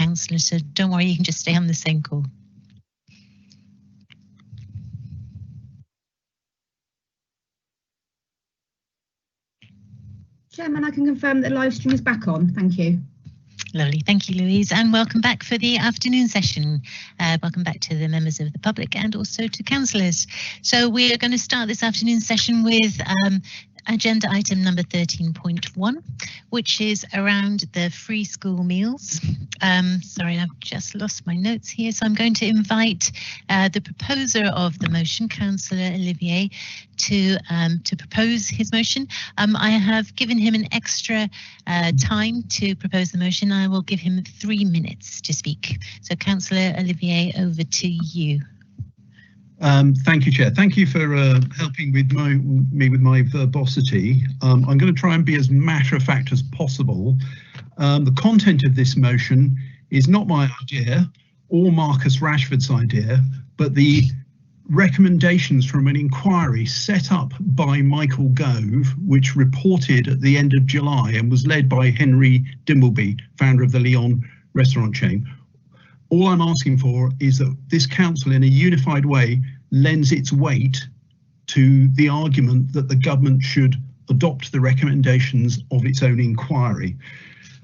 councillor, so don't worry, you can just stay on the same call. Chairman, I can confirm that the live stream is back on. Thank you. Lovely. Thank you, Louise, and welcome back for the afternoon session. Welcome back to the members of the public and also to councillors. So we are going to start this afternoon session with agenda item number 13.1, which is around the free school meals. Sorry, I've just lost my notes here. So I'm going to invite the proposer of the motion, Councillor Olivier, to propose his motion. I have given him an extra time to propose the motion. I will give him 3 minutes to speak. So Councillor Olivier, over to you. Thank you, Chair. Thank you for helping with me with my verbosity. I'm going to try and be as matter-of-fact as possible. The content of this motion is not my idea or Marcus Rashford's idea, but the recommendations from an inquiry set up by Michael Gove, which reported at the end of July and was led by Henry Dimbleby, founder of the Lyon restaurant chain. All I'm asking for is that this council in a unified way lends its weight to the argument that the government should adopt the recommendations of its own inquiry.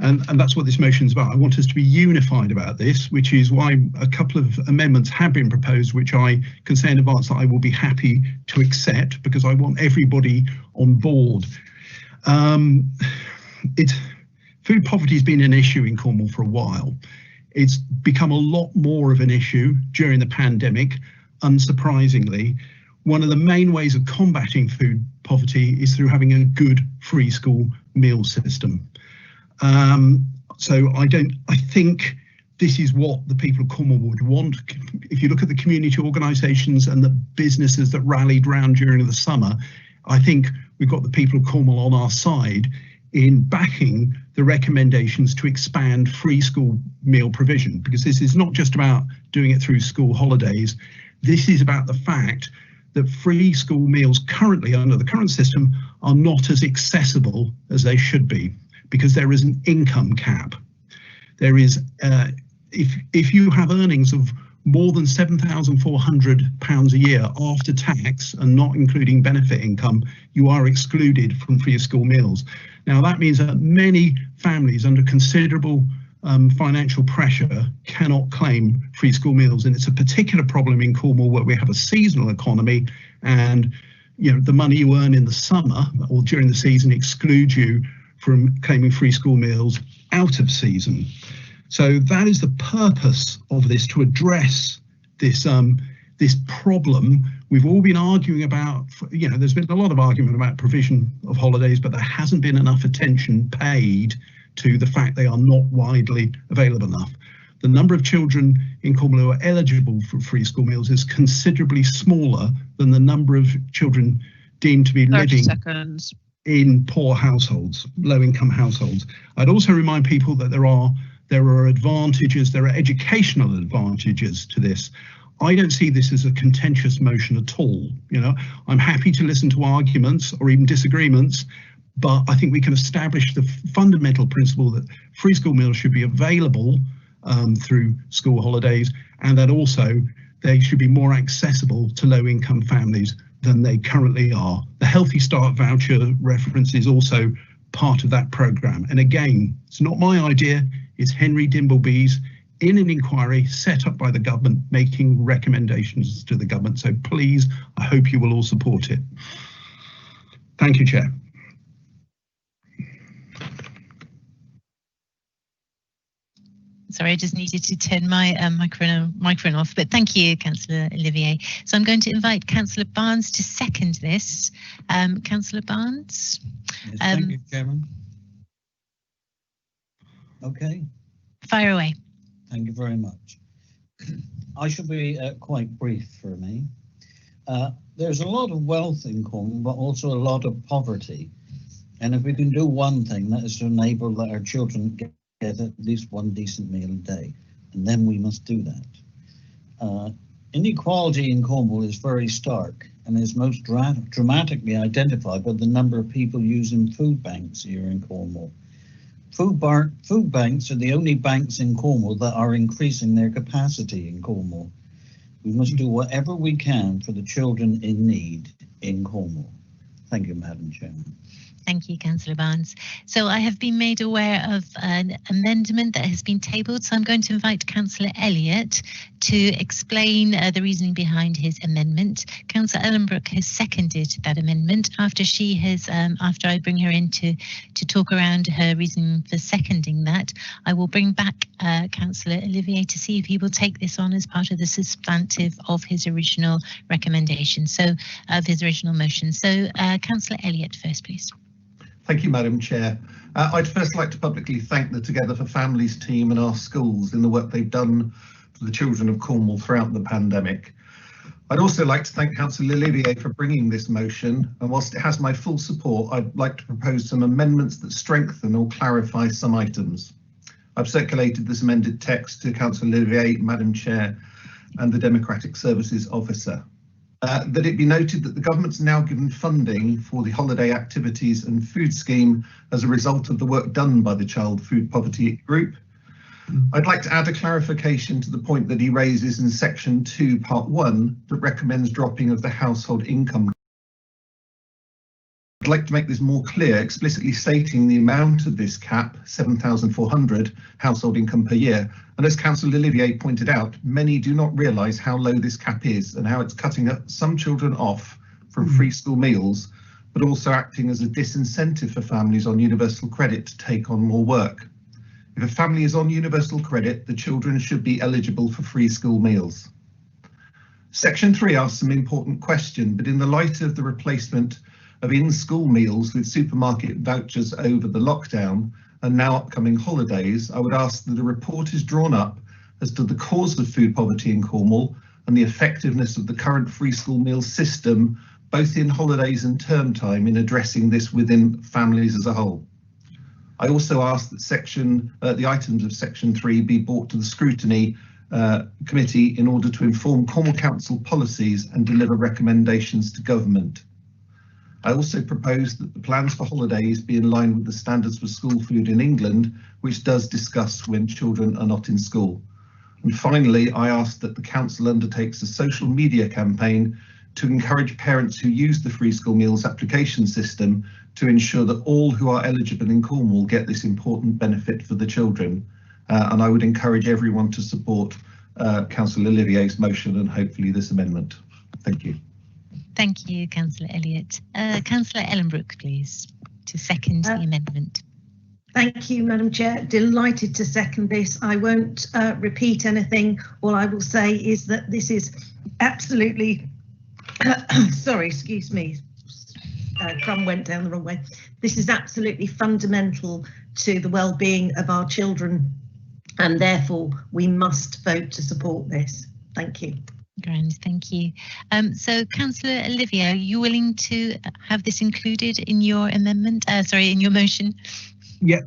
And that's what this motion is about. I want us to be unified about this, which is why a couple of amendments have been proposed, which I can say in advance that I will be happy to accept because I want everybody on board. Food poverty has been an issue in Cornwall for a while. It's become a lot more of an issue during the pandemic, unsurprisingly. One of the main ways of combating food poverty is through having a good free school meal system. So I think this is what the people of Cornwall would want. If you look at the community organisations and the businesses that rallied round during the summer, I think we've got the people of Cornwall on our side in backing the recommendations to expand free school meal provision, because this is not just about doing it through school holidays. This is about the fact that free school meals currently under the current system are not as accessible as they should be, because there is an income cap. There is, if you have earnings of more than £7,400 a year after tax and not including benefit income, you are excluded from free school meals. Now that means that many families under considerable financial pressure cannot claim free school meals, and it's a particular problem in Cornwall where we have a seasonal economy, and the money you earn in the summer or during the season excludes you from claiming free school meals out of season. So that is the purpose of this, to address this this problem. We've all been arguing about, there's been a lot of argument about provision of holidays, but there hasn't been enough attention paid to the fact they are not widely available enough. The number of children in Cornwall who are eligible for free school meals is considerably smaller than the number of children deemed to be living in poor households, low-income households. I'd also remind people that there are advantages, there are educational advantages to this. I don't see this as a contentious motion at all. I'm happy to listen to arguments or even disagreements, but I think we can establish the fundamental principle that free school meals should be available through school holidays, and that also they should be more accessible to low-income families than they currently are. The Healthy Start voucher reference is also part of that programme. And again, it's not my idea, it's Henry Dimbleby's, in an inquiry set up by the government, making recommendations to the government. So please, I hope you will all support it. Thank you, Chair. Sorry, I just needed to turn my microphone off, but thank you, Councillor Olivier. So I'm going to invite Councillor Barnes to second this. Councillor Barnes? Yes, thank you, Chairman. Okay. Fire away. Thank you very much. I should be quite brief for me. There's a lot of wealth in Cornwall, but also a lot of poverty. And if we can do one thing, that is to enable that our children get at least one decent meal a day, and then we must do that. Inequality in Cornwall is very stark and is most dramatically identified by the number of people using food banks here in Cornwall. Food banks are the only banks in Cornwall that are increasing their capacity in Cornwall. We must do whatever we can for the children in need in Cornwall. Thank you, Madam Chairman. Thank you, Councillor Barnes. So I have been made aware of an amendment that has been tabled, so I'm going to invite Councillor Elliott to explain the reasoning behind his amendment. Councillor Ellenbrook has seconded that amendment. After she has, after I bring her in to talk around her reason for seconding that, I will bring back Councillor Olivier to see if he will take this on as part of the substantive of his original recommendation, so of his original motion. So Councillor Elliott first, please. Thank you, Madam Chair. I'd first like to publicly thank the Together for Families team and our schools in the work they've done for the children of Cornwall throughout the pandemic. I'd also like to thank Councillor Olivier for bringing this motion, and whilst it has my full support, I'd like to propose some amendments that strengthen or clarify some items. I've circulated this amended text to Councillor Olivier, Madam Chair, and the Democratic Services Officer. That it be noted that the government's now given funding for the holiday activities and food scheme as a result of the work done by the Child Food Poverty Group. I'd like to add a clarification to the point that he raises in section 2, part 1, that recommends dropping of the household income. I'd like to make this more clear, explicitly stating the amount of this cap, 7,400 household income per year. And as Councillor Olivier pointed out, many do not realise how low this cap is and how it's cutting some children off from free school meals, but also acting as a disincentive for families on universal credit to take on more work. If a family is on universal credit, the children should be eligible for free school meals. Section 3 asks some important questions, but in the light of the replacement of in-school meals with supermarket vouchers over the lockdown and now upcoming holidays, I would ask that a report is drawn up as to the cause of food poverty in Cornwall and the effectiveness of the current free school meals system, both in holidays and term time, in addressing this within families as a whole. I also ask that the items of section 3 be brought to the scrutiny committee in order to inform Cornwall Council policies and deliver recommendations to government. I also propose that the plans for holidays be in line with the standards for school food in England, which does discuss when children are not in school. And finally, I ask that the council undertakes a social media campaign to encourage parents who use the free school meals application system to ensure that all who are eligible in Cornwall get this important benefit for the children. And I would encourage everyone to support Councillor Olivier's motion and hopefully this amendment. Thank you. Thank you, Councillor Elliott. Councillor Ellenbrook, please, to second the amendment. Thank you, Madam Chair. Delighted to second this. I won't repeat anything. All I will say is that this is absolutely, sorry, excuse me, crumb went down the wrong way. This is absolutely fundamental to the well-being of our children, and therefore we must vote to support this. Thank you. Grand, thank you. So, Councillor Olivier, are you willing to have this included in your amendment? In your motion? Yeah,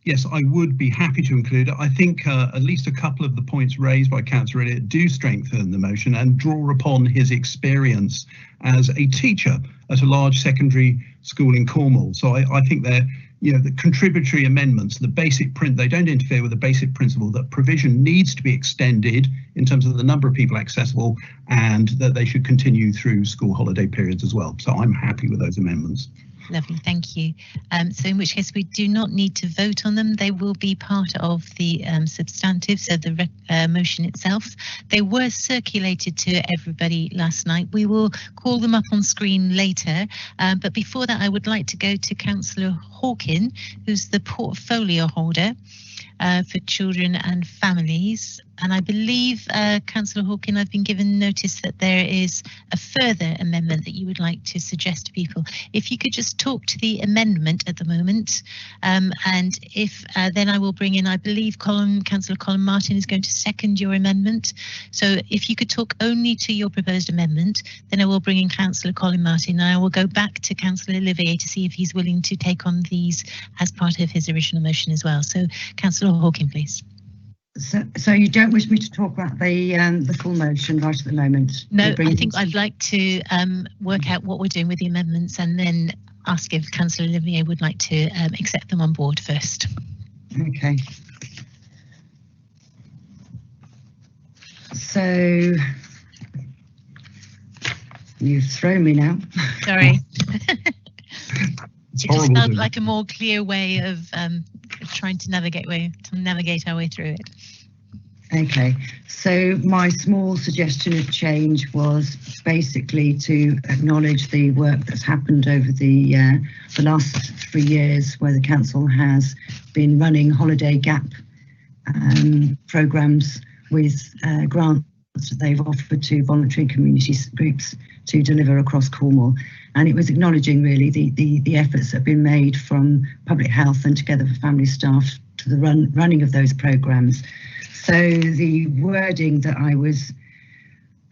yes, I would be happy to include it. I think at least a couple of the points raised by Councillor Elliott do strengthen the motion and draw upon his experience as a teacher at a large secondary school in Cornwall. So I think they're, the contributory amendments, the basic they don't interfere with the basic principle that provision needs to be extended in terms of the number of people accessible and that they should continue through school holiday periods as well. So I'm happy with those amendments. Lovely, thank you. So in which case we do not need to vote on them. They will be part of the substantive, so the motion itself. They were circulated to everybody last night. We will call them up on screen later. But before that, I would like to go to Councillor Hawkin, who's the portfolio holder for children and families. And I believe, Councillor Hawkin, I've been given notice that there is a further amendment that you would like to suggest to people. If you could just talk to the amendment at the moment, and if then I will bring in, I believe Councillor Colin Martin is going to second your amendment. So if you could talk only to your proposed amendment, then I will bring in Councillor Colin Martin, and I will go back to Councillor Olivier to see if he's willing to take on these as part of his original motion as well. So Councillor Hawkin, please. So you don't wish me to talk about the full motion right at the moment? No, I think I'd like to work out what we're doing with the amendments, and then ask if Councillor Olivier would like to accept them on board first. Okay. So you've thrown me now. Sorry. It's It just horrible. felt like a more clear way of trying to navigate our way through it. Okay, so my small suggestion of change was basically to acknowledge the work that's happened over the last 3 years, where the council has been running holiday gap programmes with grants that they've offered to voluntary community groups to deliver across Cornwall. And it was acknowledging really the efforts that have been made from public health and Together for Family staff to the running of those programmes. So the wording that I was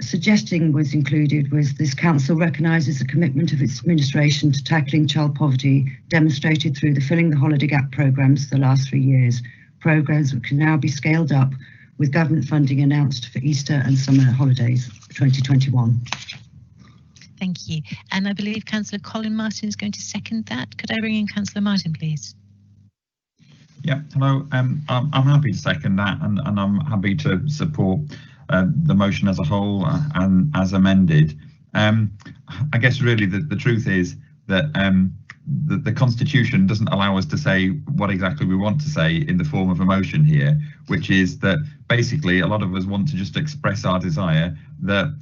suggesting was included was: this council recognises the commitment of its administration to tackling child poverty demonstrated through the Filling the Holiday Gap programmes for the last 3 years, programmes that can now be scaled up with government funding announced for Easter and summer holidays 2021. Thank you. And I believe Councillor Colin Martin is going to second that. Could I bring in Councillor Martin, please? Yeah, hello. I'm happy to second that, and I'm happy to support the motion as a whole and as amended. I guess really the truth is that the Constitution doesn't allow us to say what exactly we want to say in the form of a motion here, which is that basically a lot of us want to just express our desire that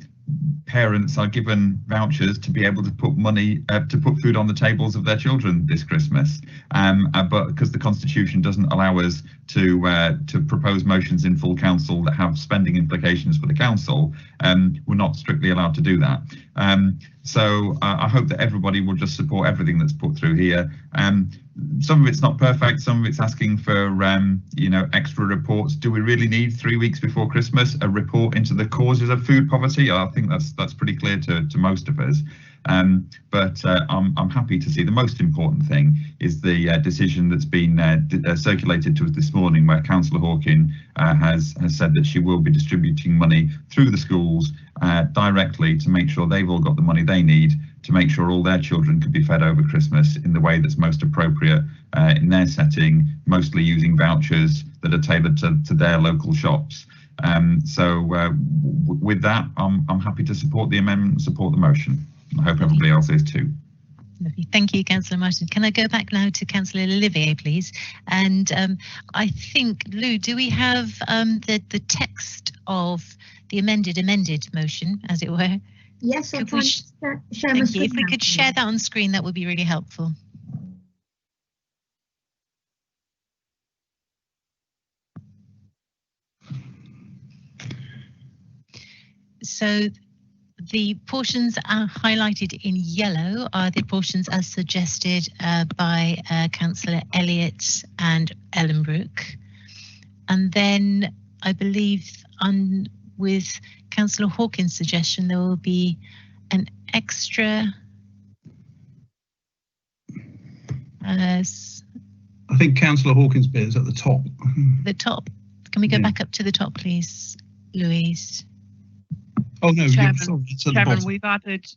parents are given vouchers to be able to put money to put food on the tables of their children this Christmas, but because the Constitution doesn't allow us to propose motions in full council that have spending implications for the council, we're not strictly allowed to do that. So I hope that everybody will just support everything that's put through here. Some of it's not perfect, some of it's asking for extra reports. Do we really need 3 weeks before Christmas a report into the causes of food poverty? I think that's pretty clear to most of us. But I'm happy to see the most important thing is the decision that's been circulated to us this morning, where Councillor Hawkin has said that she will be distributing money through the schools directly to make sure they've all got the money they need to make sure all their children can be fed over Christmas in the way that's most appropriate in their setting, mostly using vouchers that are tailored to their local shops. So with that, I'm happy to support the amendment and support the motion. I hope everybody else is too. Lovely. Thank you, Councillor Martin. Can I go back now to Councillor Olivier, please? And I think, Lou, do we have the text of the amended motion, as it were? Yes, I'll try and share my Thank you. screen If we now. could share that on screen, that would be really helpful. So the portions are highlighted in yellow are the portions as suggested by Councillor Elliott and Ellenbrook. And then I believe with Councillor Hawkins' suggestion, there will be an extra. I think Councillor Hawkins' bit is at the top. The top. Can we go back up to the top, please, Louise? Oh no, Chairman, sorry, it's at the Chairman, bottom.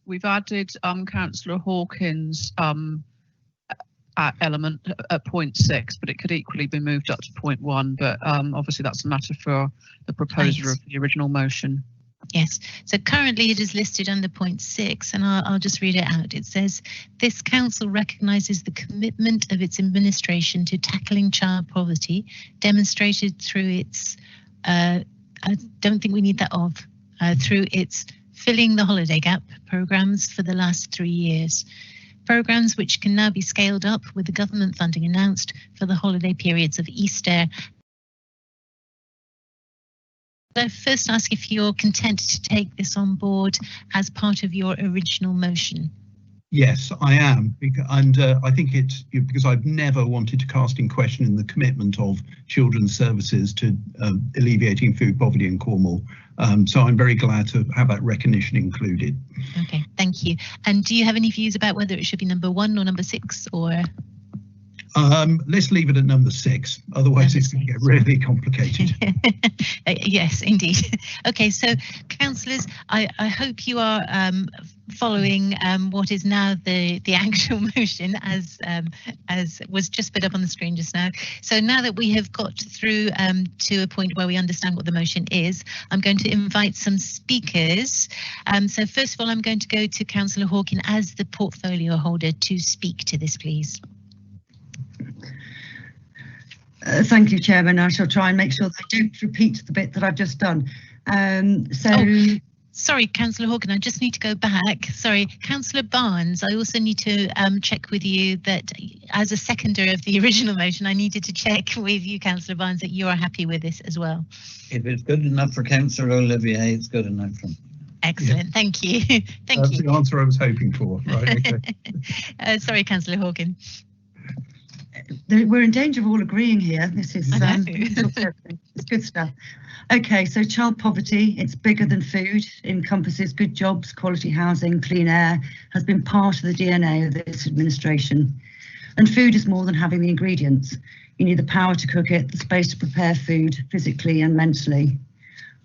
we've added Councillor Hawkins' element at point 6, but it could equally be moved up to point 1. But obviously that's a matter for the proposer of the original motion. Yes, so currently it is listed under point 6, and I'll just read it out. It says, this council recognises the commitment of its administration to tackling child poverty, demonstrated through its, I don't think we need that of, through its Filling the Holiday Gap programmes for the last 3 years. Programmes which can now be scaled up with the government funding announced for the holiday periods of Easter. I first ask if you're content to take this on board as part of your original motion. Yes, I am, and I think it's because I've never wanted to cast in question the commitment of children's services to alleviating food poverty in Cornwall. So I'm very glad to have that recognition included. Okay, thank you. And do you have any views about whether it should be number 1 or number 6, or? Let's leave it at number 6, otherwise it's going to get really complicated. Yes, indeed. Okay, so councillors, I hope you are following what is now the actual motion as was just put up on the screen just now. So now that we have got through to a point where we understand what the motion is, I'm going to invite some speakers. So first of all, I'm going to go to Councillor Hawken as the portfolio holder to speak to this, please. Thank you, Chairman. I shall try and make sure that I don't repeat the bit that I've just done. Sorry, Councillor Hawken, I just need to go back. Sorry, Councillor Barnes, I also need to check with you that as a seconder of the original motion, I needed to check with you, Councillor Barnes, that you are happy with this as well. If it's good enough for Councillor Olivier, it's good enough for me. Excellent, yeah. Thank you. Thank you. That's the answer I was hoping for. Right, okay. Sorry, Councillor Hawken. We're in danger of all agreeing here. This is it's good stuff. Okay, so child poverty, it's bigger than food, encompasses good jobs, quality housing, clean air, has been part of the DNA of this administration. And food is more than having the ingredients. You need the power to cook it, the space to prepare food physically and mentally.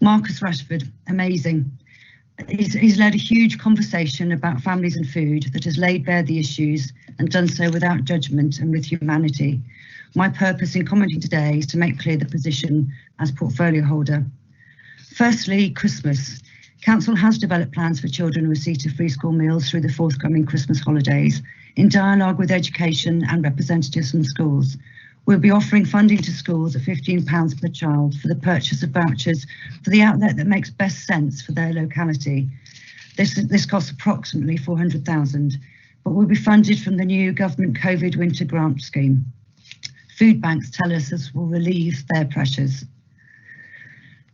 Marcus Rashford, amazing. He's led a huge conversation about families and food that has laid bare the issues and done so without judgment and with humanity. My purpose in commenting today is to make clear the position as portfolio holder. Firstly, Christmas. Council has developed plans for children receipt of free school meals through the forthcoming Christmas holidays in dialogue with education and representatives from schools. We'll be offering funding to schools at £15 per child for the purchase of vouchers for the outlet that makes best sense for their locality. This costs approximately £400,000, but will be funded from the new government COVID winter grant scheme. Food banks tell us this will relieve their pressures.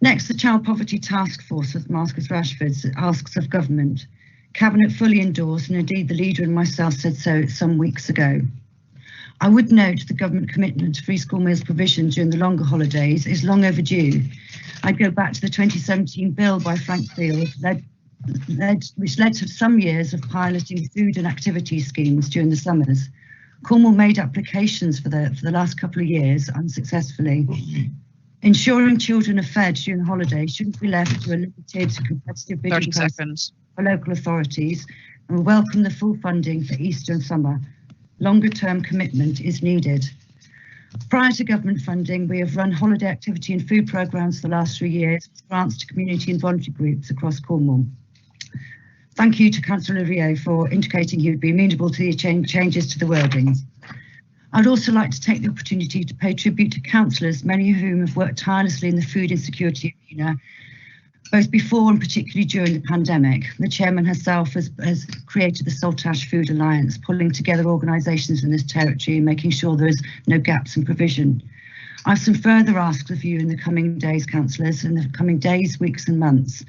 Next, the Child Poverty Task Force with Marcus Rashford asks of government. Cabinet fully endorsed, and indeed the leader and myself said so some weeks ago. I would note the government commitment to free school meals provision during the longer holidays is long overdue. I'd go back to the 2017 bill by Frank Field, which led to some years of piloting food and activity schemes during the summers. Cornwall made applications for the last couple of years unsuccessfully. Ensuring children are fed during the holidays shouldn't be left to a limited competitive bidding process for local authorities, and we welcome the full funding for Easter and summer. Longer term commitment is needed. Prior to government funding, we have run holiday activity and food programmes for the last 3 years, with grants to community and voluntary groups across Cornwall. Thank you to Councillor Olivier for indicating he would be amenable to the changes to the wordings. I'd also like to take the opportunity to pay tribute to councillors, many of whom have worked tirelessly in the food insecurity arena, both before and particularly during the pandemic. The chairman herself has created the Saltash Food Alliance, pulling together organisations in this territory and making sure there is no gaps in provision. I have some further asks of you in the coming days, councillors, in the coming days, weeks and months.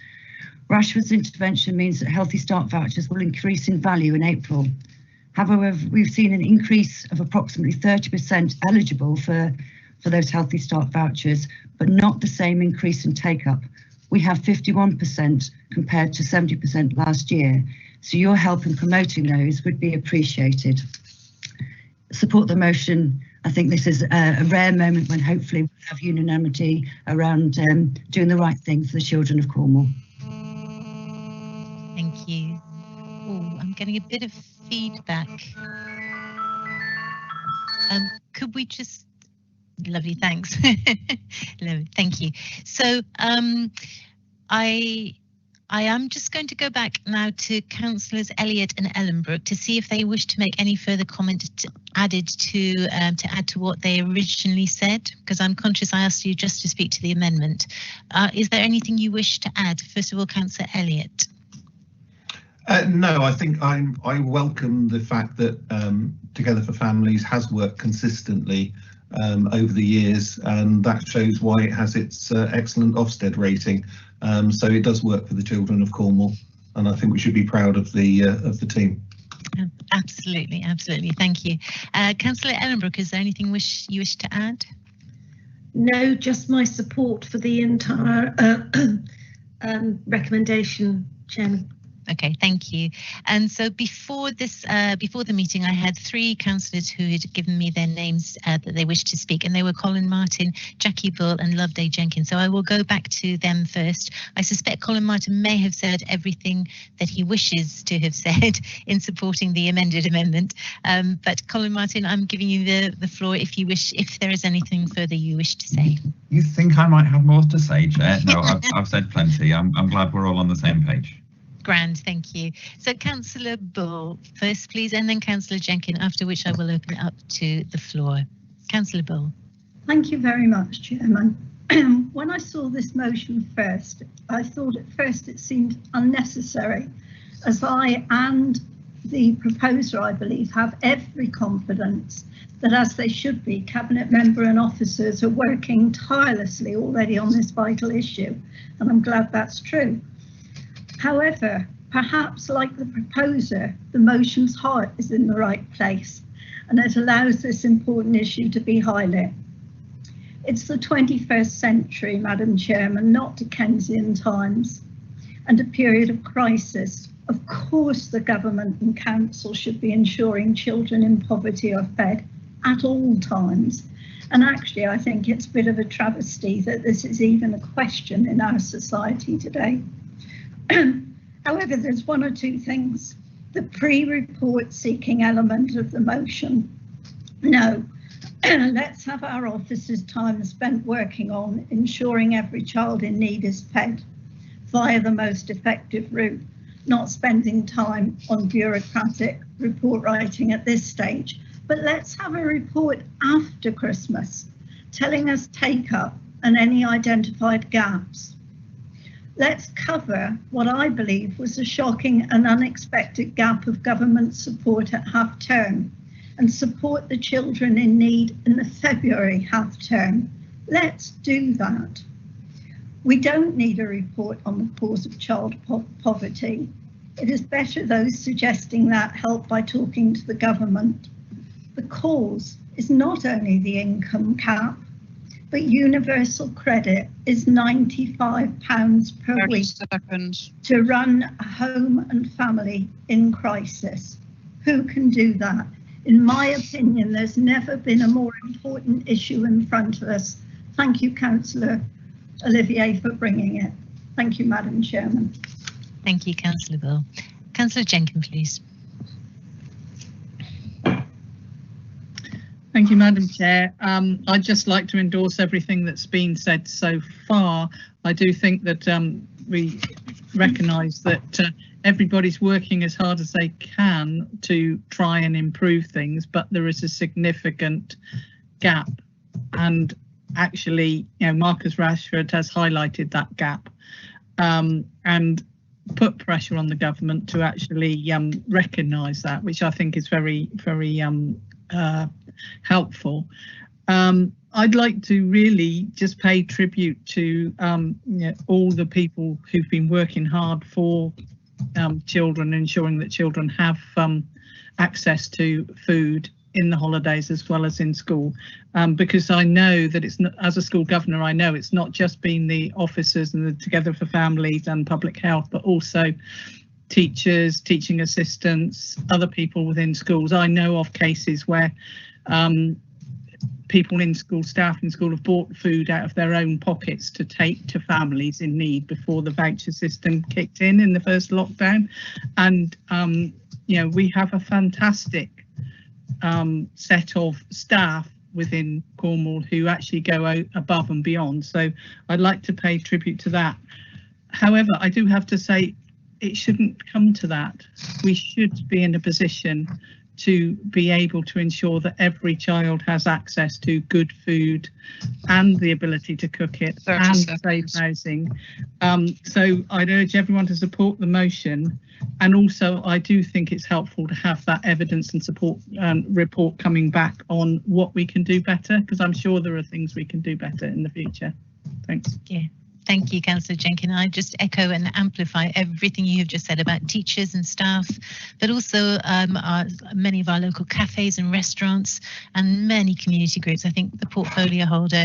Rashford's intervention means that Healthy Start vouchers will increase in value in April. However, we've seen an increase of approximately 30% eligible for those Healthy Start vouchers, but not the same increase in take-up. We have 51% compared to 70% last year, so your help in promoting those would be appreciated. Support the motion. I think this is a rare moment when hopefully we'll have unanimity around doing the right thing for the children of Cornwall. Thank you. Oh, I'm getting a bit of feedback. Could we just... Lovely, thanks. Thank you. So I am just going to go back now to Councillors Elliott and Ellenbrook to see if they wish to make any further comment to add to what they originally said, because I'm conscious I asked you just to speak to the amendment. Is there anything you wish to add? First of all, Councillor Elliott. No, I think I welcome the fact that Together for Families has worked consistently over the years, and that shows why it has its excellent Ofsted rating. So it does work for the children of Cornwall, and I think we should be proud of the team. Absolutely, absolutely. Thank you. Councillor Ellenbrook, is there anything you wish to add? No, just my support for the entire recommendation, Chairman. Okay, thank you. And so before this, before the meeting, I had 3 councillors who had given me their names that they wished to speak, and they were Colin Martin, Jackie Bull and Loveday Jenkins. So I will go back to them first. I suspect Colin Martin may have said everything that he wishes to have said in supporting the amended amendment. But Colin Martin, I'm giving you the floor if you wish, if there is anything further you wish to say. You think I might have more to say, Chair? No, I've said plenty. I'm glad we're all on the same page. Grand, thank you. So Councillor Bull first, please, and then Councillor Jenkins, after which I will open it up to the floor. Councillor Bull. Thank you very much, Chairman. When I saw this motion first, I thought at first it seemed unnecessary, as I and the proposer, I believe, have every confidence that, as they should be, Cabinet member and officers are working tirelessly already on this vital issue, and I'm glad that's true. However, perhaps like the proposer, the motion's heart is in the right place, and it allows this important issue to be highlighted. It's the 21st century, Madam Chairman, not Dickensian times, and a period of crisis. Of course, the government and council should be ensuring children in poverty are fed at all times. And actually, I think it's a bit of a travesty that this is even a question in our society today. However, there's 1 or 2 things. The pre-report seeking element of the motion. No, let's have our officers' time spent working on ensuring every child in need is fed via the most effective route, not spending time on bureaucratic report writing at this stage. But let's have a report after Christmas telling us take up and any identified gaps. Let's cover what I believe was a shocking and unexpected gap of government support at half term and support the children in need in the February half term. Let's do that. We don't need a report on the cause of child poverty. It is better those suggesting that help by talking to the government. The cause is not only the income cap, but universal credit is £95 per week to run a home and family in crisis. Who can do that? In my opinion, there's never been a more important issue in front of us. Thank you, Councillor Olivier, for bringing it. Thank you, Madam Chairman. Thank you, Councillor Bull. Councillor Jenkins, please. Thank you, Madam Chair. I'd just like to endorse everything that's been said so far. I do think that we recognise that everybody's working as hard as they can to try and improve things, but there is a significant gap. And actually, you know, Marcus Rashford has highlighted that gap and put pressure on the government to actually recognise that, which I think is very, very helpful. I'd like to really just pay tribute to you know, all the people who've been working hard for children, ensuring that children have access to food in the holidays as well as in school, because I know that it's not, as a school governor, I know it's not just been the officers and the Together for Families and Public Health, but also teachers, teaching assistants, other people within schools. I know of cases where people in school, staff in school, have bought food out of their own pockets to take to families in need before the voucher system kicked in the first lockdown. And you know, we have a fantastic set of staff within Cornwall who actually go out above and beyond. So I'd like to pay tribute to that. However, I do have to say it shouldn't come to that. We should be in a position to be able to ensure that every child has access to good food and the ability to cook it and safe housing. So I'd urge everyone to support the motion. And also, I do think it's helpful to have that evidence and support report coming back on what we can do better, because I'm sure there are things we can do better in the future. Thanks. Yeah. Thank you, Councillor Jenkins. I just echo and amplify everything you have just said about teachers and staff, but also many of our local cafes and restaurants and many community groups. I think the portfolio holder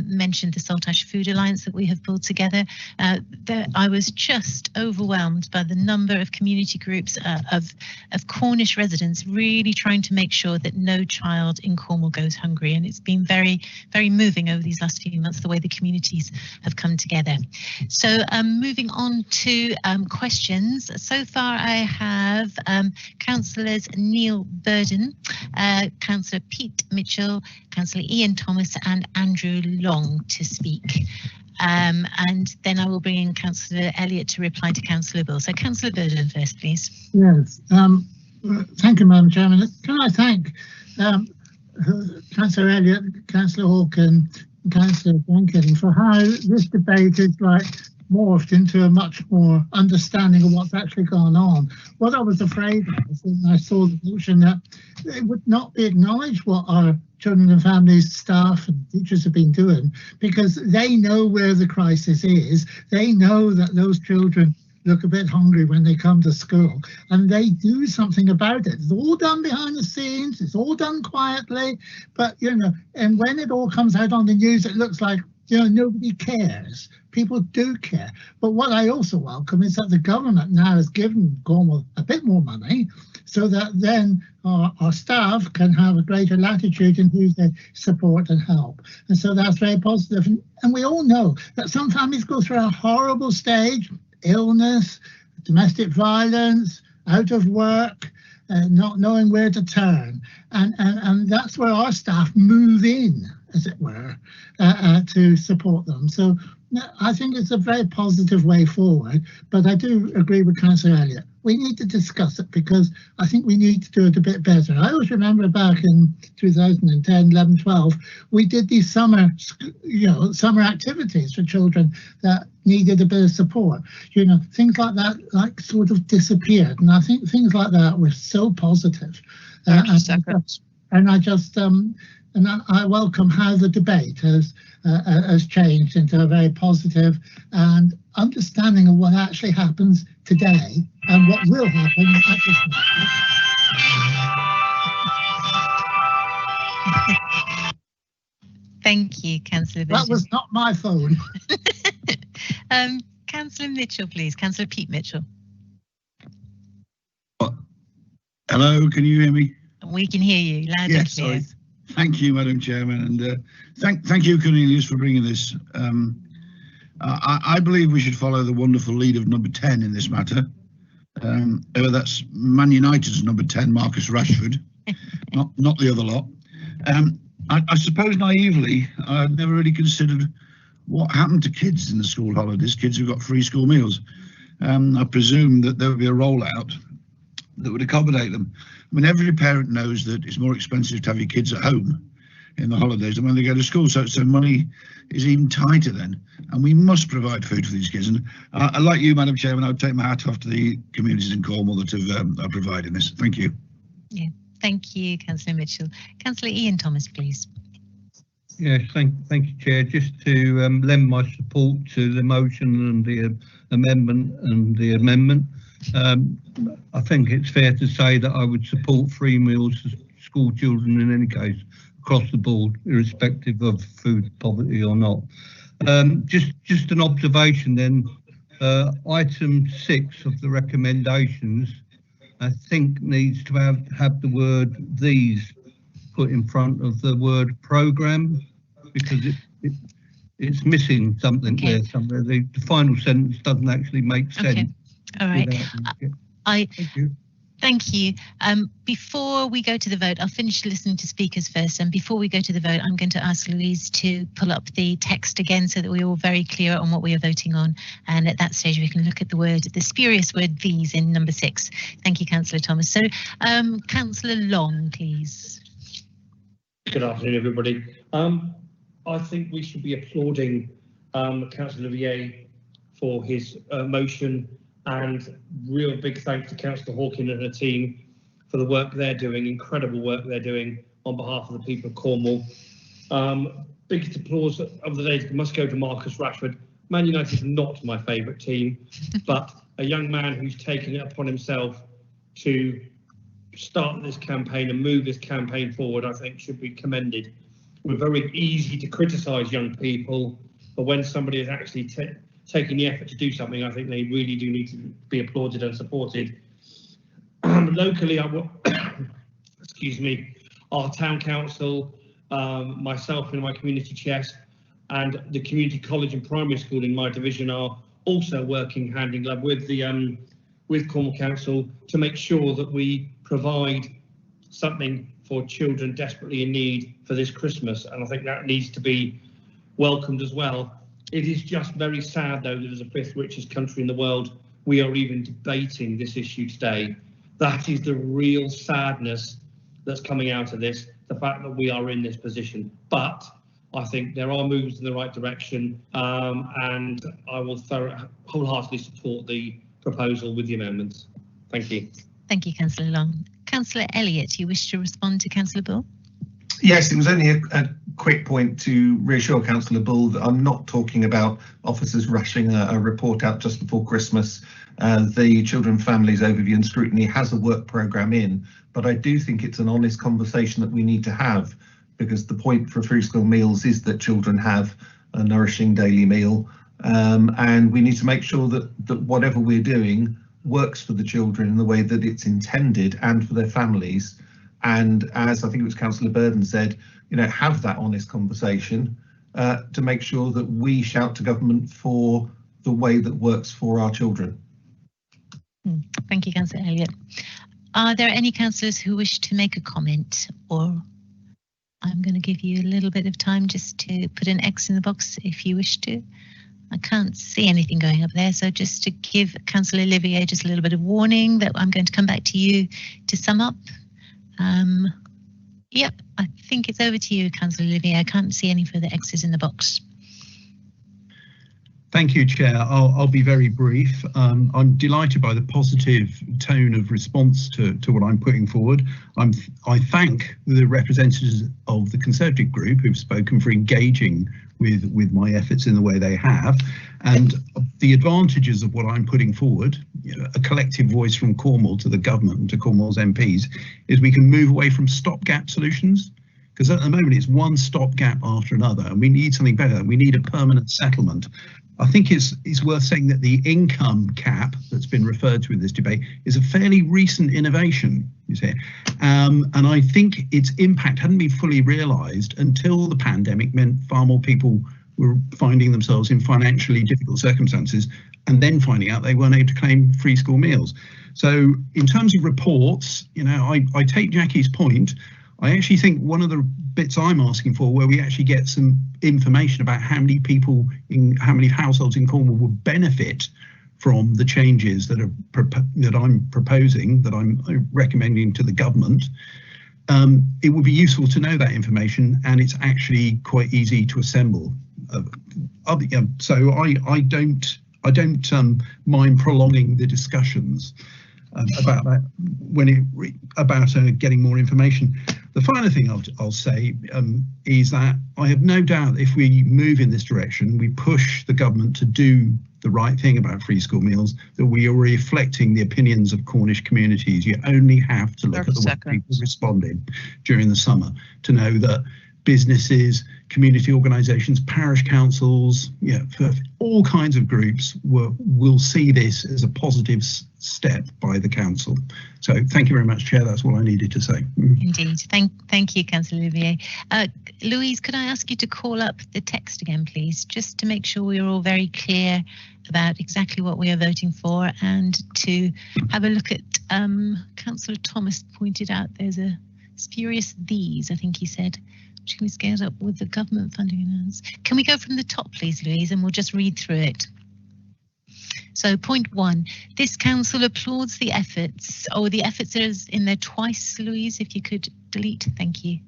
mentioned the Saltash Food Alliance that we have pulled together. I was just overwhelmed by the number of community groups of Cornish residents really trying to make sure that no child in Cornwall goes hungry. And it's been very, very moving over these last few months, the way the communities have come together. So moving on to questions. So far I have Councillors Neil Burden, Councillor Pete Mitchell, Councillor Ian Thomas and Andrew Long to speak. And then I will bring in Councillor Elliott to reply to Councillor Bill. So Councillor Burden first, please. Yes, thank you, Madam Chairman. Can I thank Councillor Elliott, Councillor Hawken, Councillor Jenkins for how this debate is morphed into a much more understanding of what's actually gone on. What I was afraid of when I saw the motion that it would not be acknowledged what our children and families, staff and teachers have been doing, because they know where the crisis is. They know that those children look a bit hungry when they come to school, and they do something about it. It's all done behind the scenes, it's all done quietly, but and when it all comes out on the news, it looks like nobody cares. People do care. But what I also welcome is that the government now has given Cornwall a bit more money, so that then our staff can have a greater latitude in who they support and help. And so that's very positive. And we all know that some families go through a horrible stage: illness, domestic violence, out of work, not knowing where to turn. And that's where our staff move in, as it were, to support them. So I think it's a very positive way forward, but I do agree with Councillor Elliott. We need to discuss it because I think we need to do it a bit better. I always remember back in 2010, 11, 12, we did these summer activities for children that needed a bit of support. Things like that sort of disappeared, and I think things like that were so positive. And I welcome how the debate has changed into a very positive and understanding of what actually happens today and what will happen at this moment. Thank you, Councillor Burden. That was not my phone. Councillor Mitchell, please. Councillor Pete Mitchell. Hello, can you hear me? We can hear you loud and clear. Sorry. Thank you, Madam Chairman, and thank you, Cornelius, for bringing this. I believe we should follow the wonderful lead of number 10 in this matter. That's Man United's number 10, Marcus Rashford, not the other lot. I suppose naively, I've never really considered what happened to kids in the school holidays, kids who got free school meals. I presume that there would be a rollout that would accommodate them. I mean, every parent knows that it's more expensive to have your kids at home in the holidays than when they go to school, so money is even tighter then, and we must provide food for these kids. And like you, Madam Chairman, I would take my hat off to the communities in Cornwall that are providing this. Thank you. Yeah, thank you, Councillor Mitchell. Councillor Ian Thomas, please. Yes, thank you, Chair. Just to lend my support to the motion and the amendment. I think it's fair to say that I would support free meals for school children in any case, across the board, irrespective of food poverty or not. Just an observation then, item 6 of the recommendations, I think needs to have the word "these" put in front of the word "programme", because it's missing something there somewhere. The final sentence doesn't actually make sense. Okay. All right. Thank you. Before we go to the vote, I'll finish listening to speakers first. And before we go to the vote, I'm going to ask Louise to pull up the text again so that we're all very clear on what we are voting on. And at that stage, we can look at the spurious word "these" in number 6. Thank you, Councillor Thomas. So, Councillor Long, please. Good afternoon, everybody. I think we should be applauding Councillor Olivier for his motion, and real big thanks to Councillor Hawken and her team for the work they're doing, incredible work they're doing on behalf of the people of Cornwall. Biggest applause of the day must go to Marcus Rashford. Man United is not my favourite team, but a young man who's taken it upon himself to start this campaign and move this campaign forward, I think should be commended. We're very easy to criticise young people, but when somebody is actually taking the effort to do something, I think they really do need to be applauded and supported. Locally, excuse me, our town council, myself and my community chest, and the community college and primary school in my division are also working hand in glove with the with Cornwall Council to make sure that we provide something for children desperately in need for this Christmas, and I think that needs to be welcomed as well. It is just very sad, though, that as a fifth richest country in the world, we are even debating this issue today. That is the real sadness that's coming out of this, the fact that we are in this position. But I think there are moves in the right direction, and I will wholeheartedly support the proposal with the amendments. Thank you. Thank you, Councillor Long. Councillor Elliott, you wish to respond to Councillor Bull? Yes, it was only a quick point to reassure Councillor Bull that I'm not talking about officers rushing a report out just before Christmas. The Children and Families Overview and Scrutiny has a work programme in, but I do think it's an honest conversation that we need to have, because the point for free school meals is that children have a nourishing daily meal, and we need to make sure that whatever we're doing works for the children in the way that it's intended and for their families. And as I think it was Councillor Burden said, you know, have that honest conversation to make sure that we shout to government for the way that works for our children. Thank you, Councillor Elliott. Are there any councillors who wish to make a comment, or I'm going to give you a little bit of time just to put an X in the box if you wish to. I can't see anything going up there, so just to give Councillor Olivier just a little bit of warning that I'm going to come back to you to sum up. Yep, I think it's over to you, Councillor Olivier. I can't see any further X's in the box. Thank you, Chair. I'll be very brief. I'm delighted by the positive tone of response to what I'm putting forward. I thank the representatives of the Conservative group who've spoken for engaging with my efforts in the way they have, and the advantages of what I'm putting forward, you know, a collective voice from Cornwall to the government and to Cornwall's MPs, is we can move away from stopgap solutions, because at the moment it's one stopgap after another, and we need something better. We need a permanent settlement. I think it's worth saying that the income cap that's been referred to in this debate is a fairly recent innovation, you see, and I think its impact hadn't been fully realised until the pandemic meant far more people were finding themselves in financially difficult circumstances and then finding out they weren't able to claim free school meals. So in terms of reports, you know, I take Jackie's point. I actually think one of the bits I'm asking for, where we actually get some information about how many people how many households in Cornwall will benefit from the changes that I'm proposing, that I'm recommending to the government. It would be useful to know that information, and it's actually quite easy to assemble. So I don't mind prolonging the discussions about that about getting more information. The final thing I'll say is that I have no doubt if we move in this direction, we push the government to do the right thing about free school meals, that we are reflecting the opinions of Cornish communities. You only have to look at the way people responded during the summer to know that businesses, community organisations, parish councils, for all kinds of groups will see this as a positive step by the council. So thank you very much, Chair. That's all I needed to say. Indeed. Thank you, Councillor Olivier. Louise, could I ask you to call up the text again, please, just to make sure we're all very clear about exactly what we are voting for, and to have a look at Councillor Thomas pointed out there's a spurious these, I think he said, which can be scaled up with the government funding announced. Can we go from the top, please, Louise, and we'll just read through it. So point 1, this council applauds the efforts, the efforts is in there twice, Louise, if you could delete, thank you.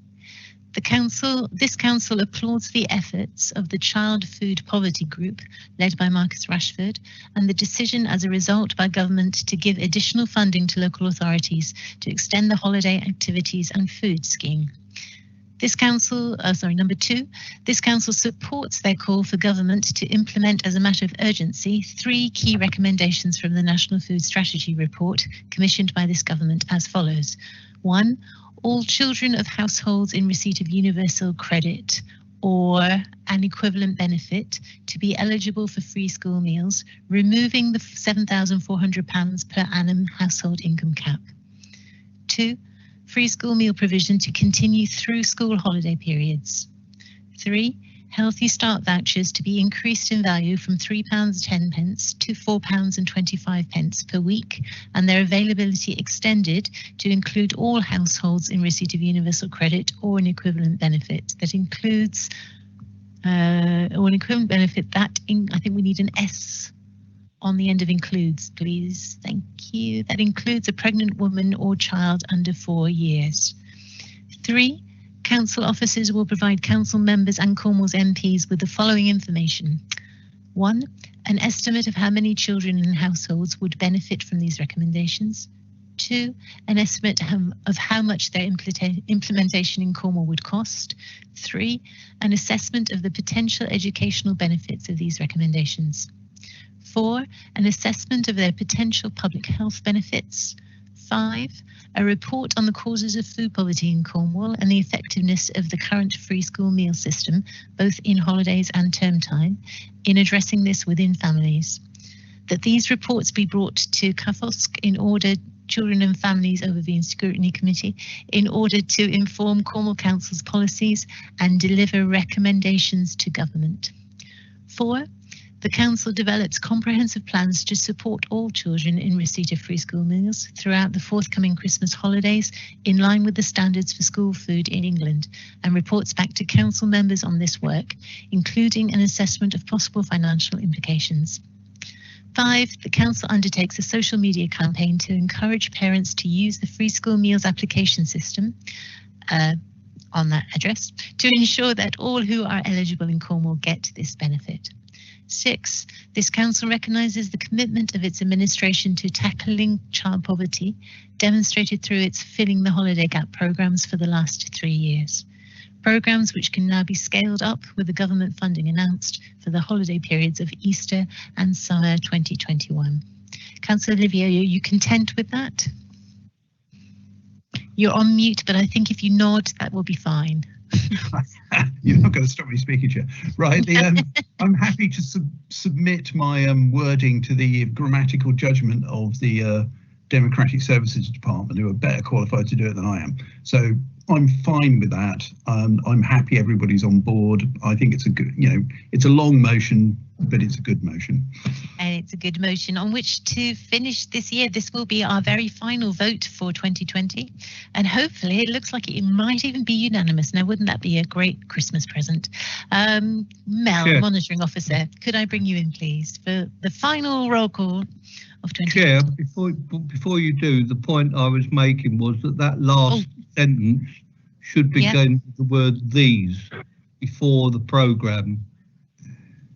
This council applauds the efforts of the Child Food Poverty Group, led by Marcus Rashford, and the decision as a result by government to give additional funding to local authorities to extend the holiday activities and food scheme. This council, number 2, this council supports their call for government to implement as a matter of urgency 3 key recommendations from the National Food Strategy Report commissioned by this government as follows. 1. All children of households in receipt of universal credit or an equivalent benefit to be eligible for free school meals, removing the £7,400 per annum household income cap. 2. Free school meal provision to continue through school holiday periods. 3. Healthy Start vouchers to be increased in value from £3.10 to £4.25 per week, and their availability extended to include all households in receipt of universal credit or an equivalent benefit. That includes, or an equivalent benefit that, I think we need an S on the end of includes, please. Thank you. That includes a pregnant woman or child under 4 years. 3. Council officers will provide council members and Cornwall's MPs with the following information. 1. An estimate of how many children in households would benefit from these recommendations. 2. An estimate of how much their implementation in Cornwall would cost. 3. An assessment of the potential educational benefits of these recommendations. 4. An assessment of their potential public health benefits. 5. A report on the causes of food poverty in Cornwall and the effectiveness of the current free school meal system, both in holidays and term time, in addressing this within families. That these reports be brought to CAFOSC in order, Children and Families Overview and Scrutiny Committee, in order to inform Cornwall Council's policies and deliver recommendations to government. 4. The Council develops comprehensive plans to support all children in receipt of free school meals throughout the forthcoming Christmas holidays in line with the standards for school food in England, and reports back to Council members on this work, including an assessment of possible financial implications. 5. The Council undertakes a social media campaign to encourage parents to use the free school meals application system on that address to ensure that all who are eligible in Cornwall get this benefit. 6. This council recognises the commitment of its administration to tackling child poverty, demonstrated through its Filling the Holiday Gap programmes for the last 3 years. Programmes which can now be scaled up with the government funding announced for the holiday periods of Easter and summer 2021. Councillor Olivier, are you content with that? You're on mute, but I think if you nod, that will be fine. You're not going to stop me speaking, Chair. Right, I'm happy to submit my wording to the grammatical judgment of the Democratic Services Department, who are better qualified to do it than I am. So I'm fine with that. I'm happy everybody's on board. I think it's a good, it's a long motion, but it's a good motion. And it's a good motion on which to finish this year. This will be our very final vote for 2020. And hopefully it looks like it might even be unanimous. Now, wouldn't that be a great Christmas present? Mel, Chair. Monitoring Officer, could I bring you in, please, for the final roll call of 2020? Chair, before you do, the point I was making was that last sentence should begin with the word "these" before the programme.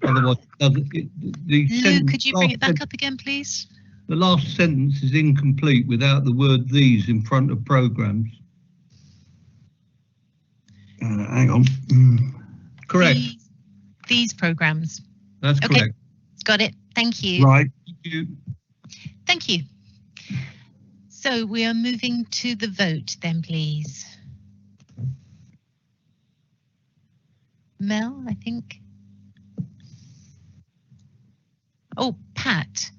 Otherwise, Lou, could you bring it back up again, please? The last sentence is incomplete without the word "these" in front of programmes. Hang on. Correct. These programmes. That's correct. Got it. Thank you. Right. Thank you. Thank you. So we are moving to the vote then, please. Mel, I think. Oh, Pat.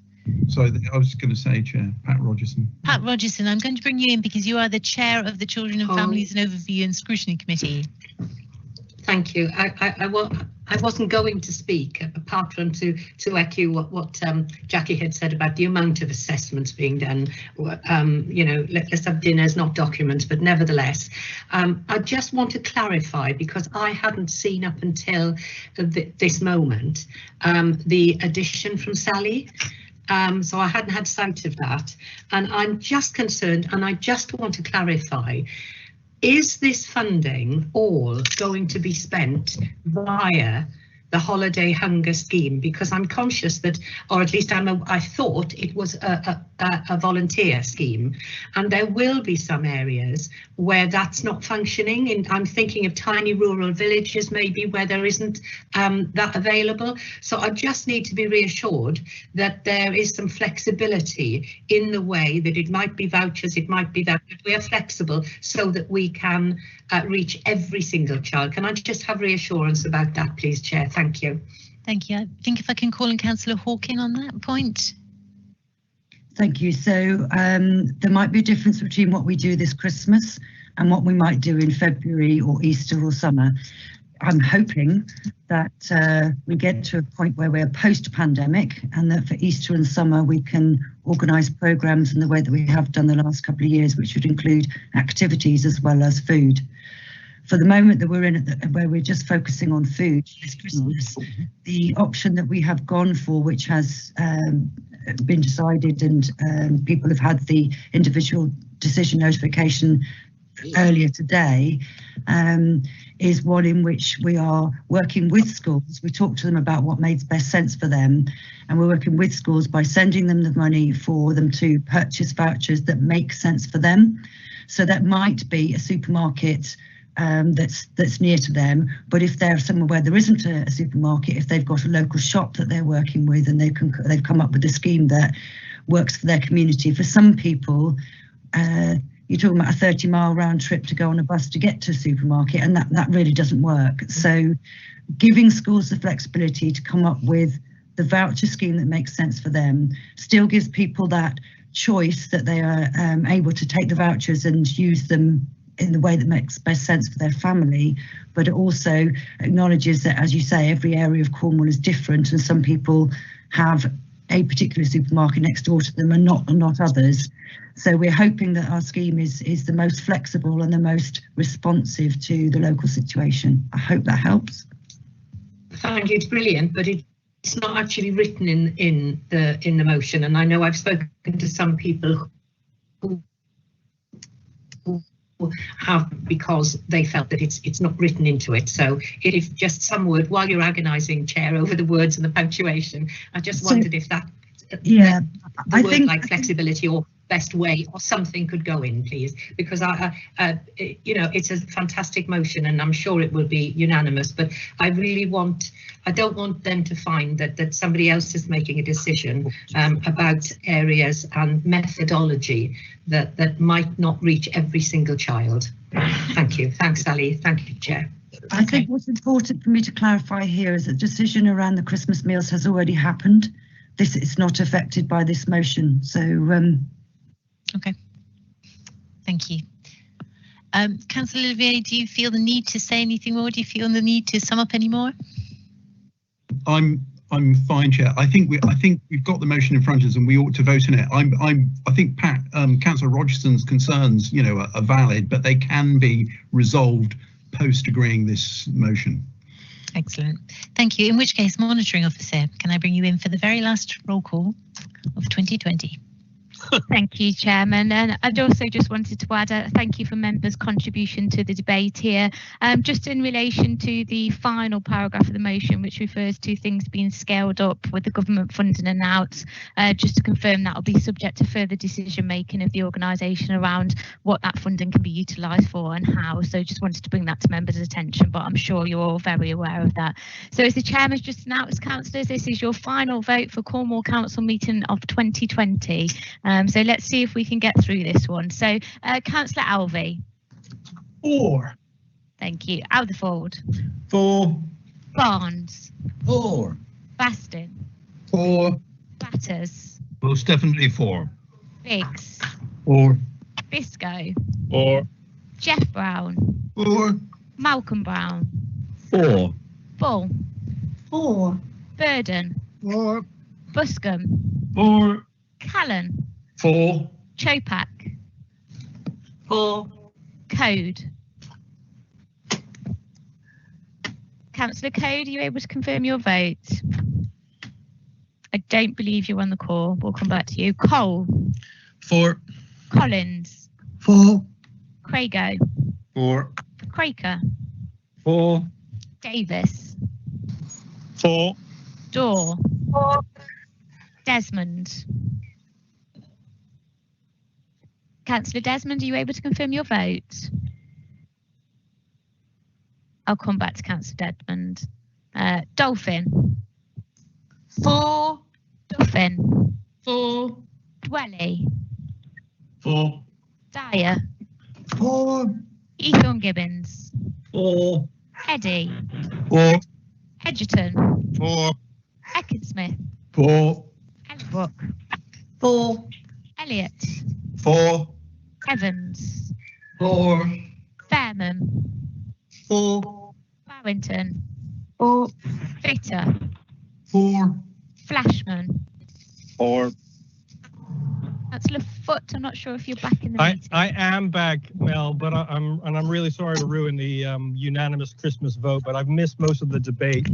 Sorry, I was going to say, Chair, Pat Rogerson. Pat Rogerson, I'm going to bring you in because you are the chair of the Children and Families and Overview and Scrutiny Committee. Thank you. I wasn't going to speak apart from to echo what Jackie had said about the amount of assessments being done. Let's have dinners, not documents, but nevertheless, I just want to clarify, because I hadn't seen up until this moment the addition from Sally. So I hadn't had sight of that, and I'm just concerned, and I just want to clarify, is this funding all going to be spent via the holiday hunger scheme, because I'm conscious that, or at least I thought it was a volunteer scheme, and there will be some areas where that's not functioning. And I'm thinking of tiny rural villages maybe where there isn't that available. So I just need to be reassured that there is some flexibility in the way that it might be vouchers, it might be that we are flexible so that we can reach every single child. Can I just have reassurance about that, please, Chair? Thank you. Thank you. I think if I can call on Councillor Hawking on that point. Thank you. So there might be a difference between what we do this Christmas and what we might do in February or Easter or summer. I'm hoping that we get to a point where we're post-pandemic, and that for Easter and summer we can organise programmes in the way that we have done the last couple of years, which would include activities as well as food. For the moment that we're in, where we're just focusing on food this Christmas, the option that we have gone for, which has been decided and people have had the individual decision notification earlier today, is one in which we are working with schools. We talk to them about what makes best sense for them, and we're working with schools by sending them the money for them to purchase vouchers that make sense for them. So that might be a supermarket that's near to them, but if they're somewhere where there isn't a supermarket, if they've got a local shop that they're working with and they've come up with a scheme that works for their community. For some people, you're talking about a 30-mile round trip to go on a bus to get to a supermarket, and that really doesn't work. So giving schools the flexibility to come up with the voucher scheme that makes sense for them still gives people that choice, that they are able to take the vouchers and use them in the way that makes best sense for their family, but it also acknowledges that, as you say, every area of Cornwall is different, and some people have a particular supermarket next door to them and not others. So we're hoping that our scheme is the most flexible and the most responsive to the local situation. I hope that helps. Thank you, it's brilliant, but it's not actually written in the motion, and I know I've spoken to some people who have, because they felt that it's not written into it. So it is just some word, while you're agonising, Chair, over the words and the punctuation. I just wondered if that, yeah, the word like flexibility or best way or something could go in, please, because you know, it's a fantastic motion and I'm sure it will be unanimous, but I don't want them to find that somebody else is making a decision about areas and methodology that might not reach every single child. Thank you. Thanks, Sally. Thank you, Chair. I think what's important for me to clarify here is that the decision around the Christmas meals has already happened. This is not affected by this motion. So okay, thank you. Councillor Olivier, do you feel the need to say anything more? Do you feel the need to sum up any more? I'm fine, Chair. I think we've got the motion in front of us and we ought to vote on it. I think Councillor Rogerson's concerns, you know, are valid, but they can be resolved post agreeing this motion. Excellent. Thank you. In which case, Monitoring Officer, can I bring you in for the very last roll call of 2020? Thank you, Chairman. And I'd also just wanted to add a thank you for members' contribution to the debate here. Just in relation to the final paragraph of the motion, which refers to things being scaled up with the government funding and out, just to confirm that will be subject to further decision making of the organisation around what that funding can be utilised for and how. So just wanted to bring that to members' attention, but I'm sure you're all very aware of that. So as the Chairman's just announced, councillors, this is your final vote for Cornwall Council meeting of 2020. So let's see if we can get through this one. So Councillor Alvey. 4. Thank you. Alderford. 4. Barnes. 4. Baston. 4. Batters. Most definitely 4. Biggs. 4. Biscoe. 4. Jeff Brown. 4. Malcolm Brown. 4. Bull. 4. Burden. 4. Buscombe. 4. Callan. 4. Chopak. 4. Code. Councillor Code, are you able to confirm your vote? I don't believe you're on the call. We'll come back to you. Cole. 4. Collins. 4. Crago. 4. Craker. 4. Davis. 4. Door. 4. Desmond. Councillor Desmond, are you able to confirm your vote? I'll come back to Councillor Desmond. Dolphin. 4. Dolphin. 4. Dwelly. 4. Dyer. 4. Ethorn Gibbons. 4. Eddie. 4. Edgerton. 4. Ecclesmith. 4. Elbrook. 4. Elliott. 4. Evans. 4. Fairman. 4. Barrington. 4. Fitter. 4. Flashman. 4. Councillor Foot, I'm not sure if you're back in the meeting. I am back, Mel, but I'm really sorry to ruin the unanimous Christmas vote, but I've missed most of the debate.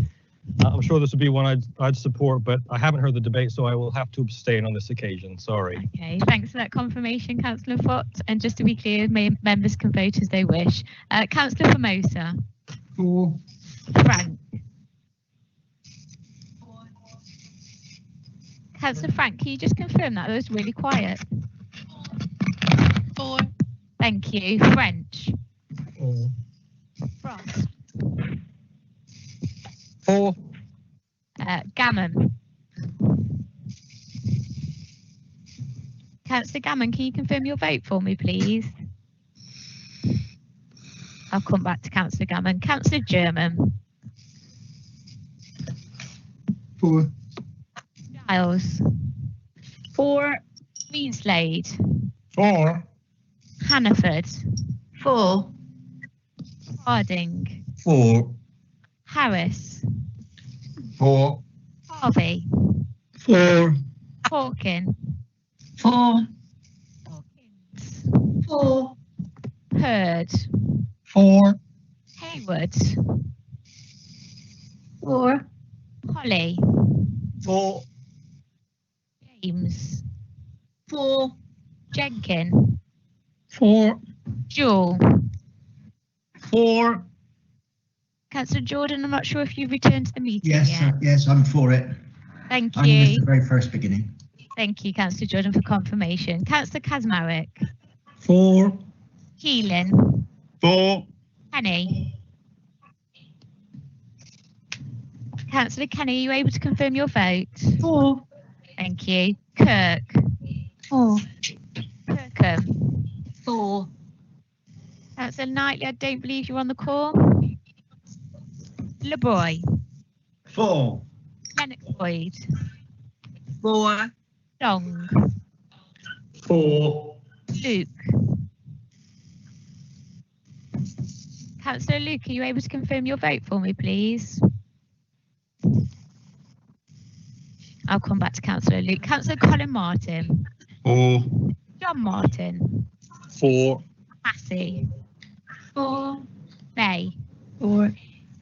I'm sure this would be one I'd support, but I haven't heard the debate, so I will have to abstain on this occasion. Sorry. Okay, thanks for that confirmation, Councillor Foot. And just to be clear, members can vote as they wish. Councillor Formosa. 4. Frank. Councillor Frank, can you just confirm that? That was really quiet. 4. Thank you. French. 4. Frost. 4. Gammon. Councillor Gammon, can you confirm your vote for me, please? I'll come back to Councillor Gammon. Councillor German. 4. Giles. 4. Greenslade. 4. Hannaford. 4. Harding. 4. Harris. 4. Harvey. 4. Hawkin. 4. Hawkins. 4. Hurd. 4. Hayward. 4. Holly. 4. James. 4. Jenkin. 4. Jewel. 4. Councillor Jordan, I'm not sure if you've returned to the meeting Yes, yet. yes, I'm for it. Thank I missed you. the very first beginning. Thank you, Councillor Jordan, for confirmation. Councillor Kazmarek. 4. Keelan. 4. Kenny. Councillor Kenny, are you able to confirm your vote? 4. Thank you. Kirk. 4. Kirkham. 4. Councillor Knightley, I don't believe you're on the call. LeBroy. 4. Lennox Boyd. 4. Long. 4. Luke. Councillor Luke, are you able to confirm your vote for me, please? I'll come back to Councillor Luke. Councillor Colin Martin. 4. John Martin. 4. Massey. 4. May. 4.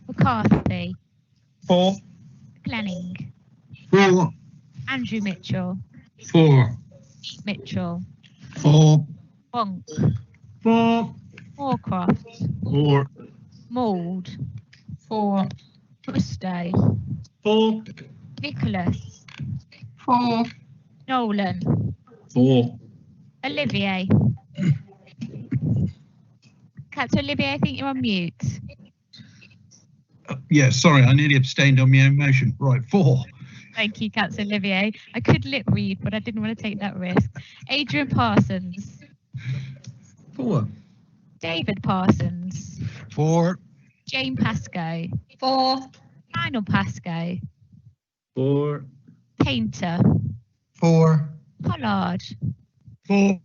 McCarthy. 4. Glenning. 4. Andrew Mitchell. 4. Mitchell. 4. Bonk. 4. Moorcroft. 4. Mould. 4. Bristow. 4. Nicholas. 4. Nolan. 4. Olivier. Councillor Olivier, I think you're on mute. Yeah, sorry, I nearly abstained on my own motion. Right, 4. Thank you, Councillor Olivier. I could lip read, but I didn't want to take that risk. Adrian Parsons. 4. David Parsons. 4. Jane Pascoe. 4. Lionel Pascoe. 4. Painter. 4. Pollard. 4.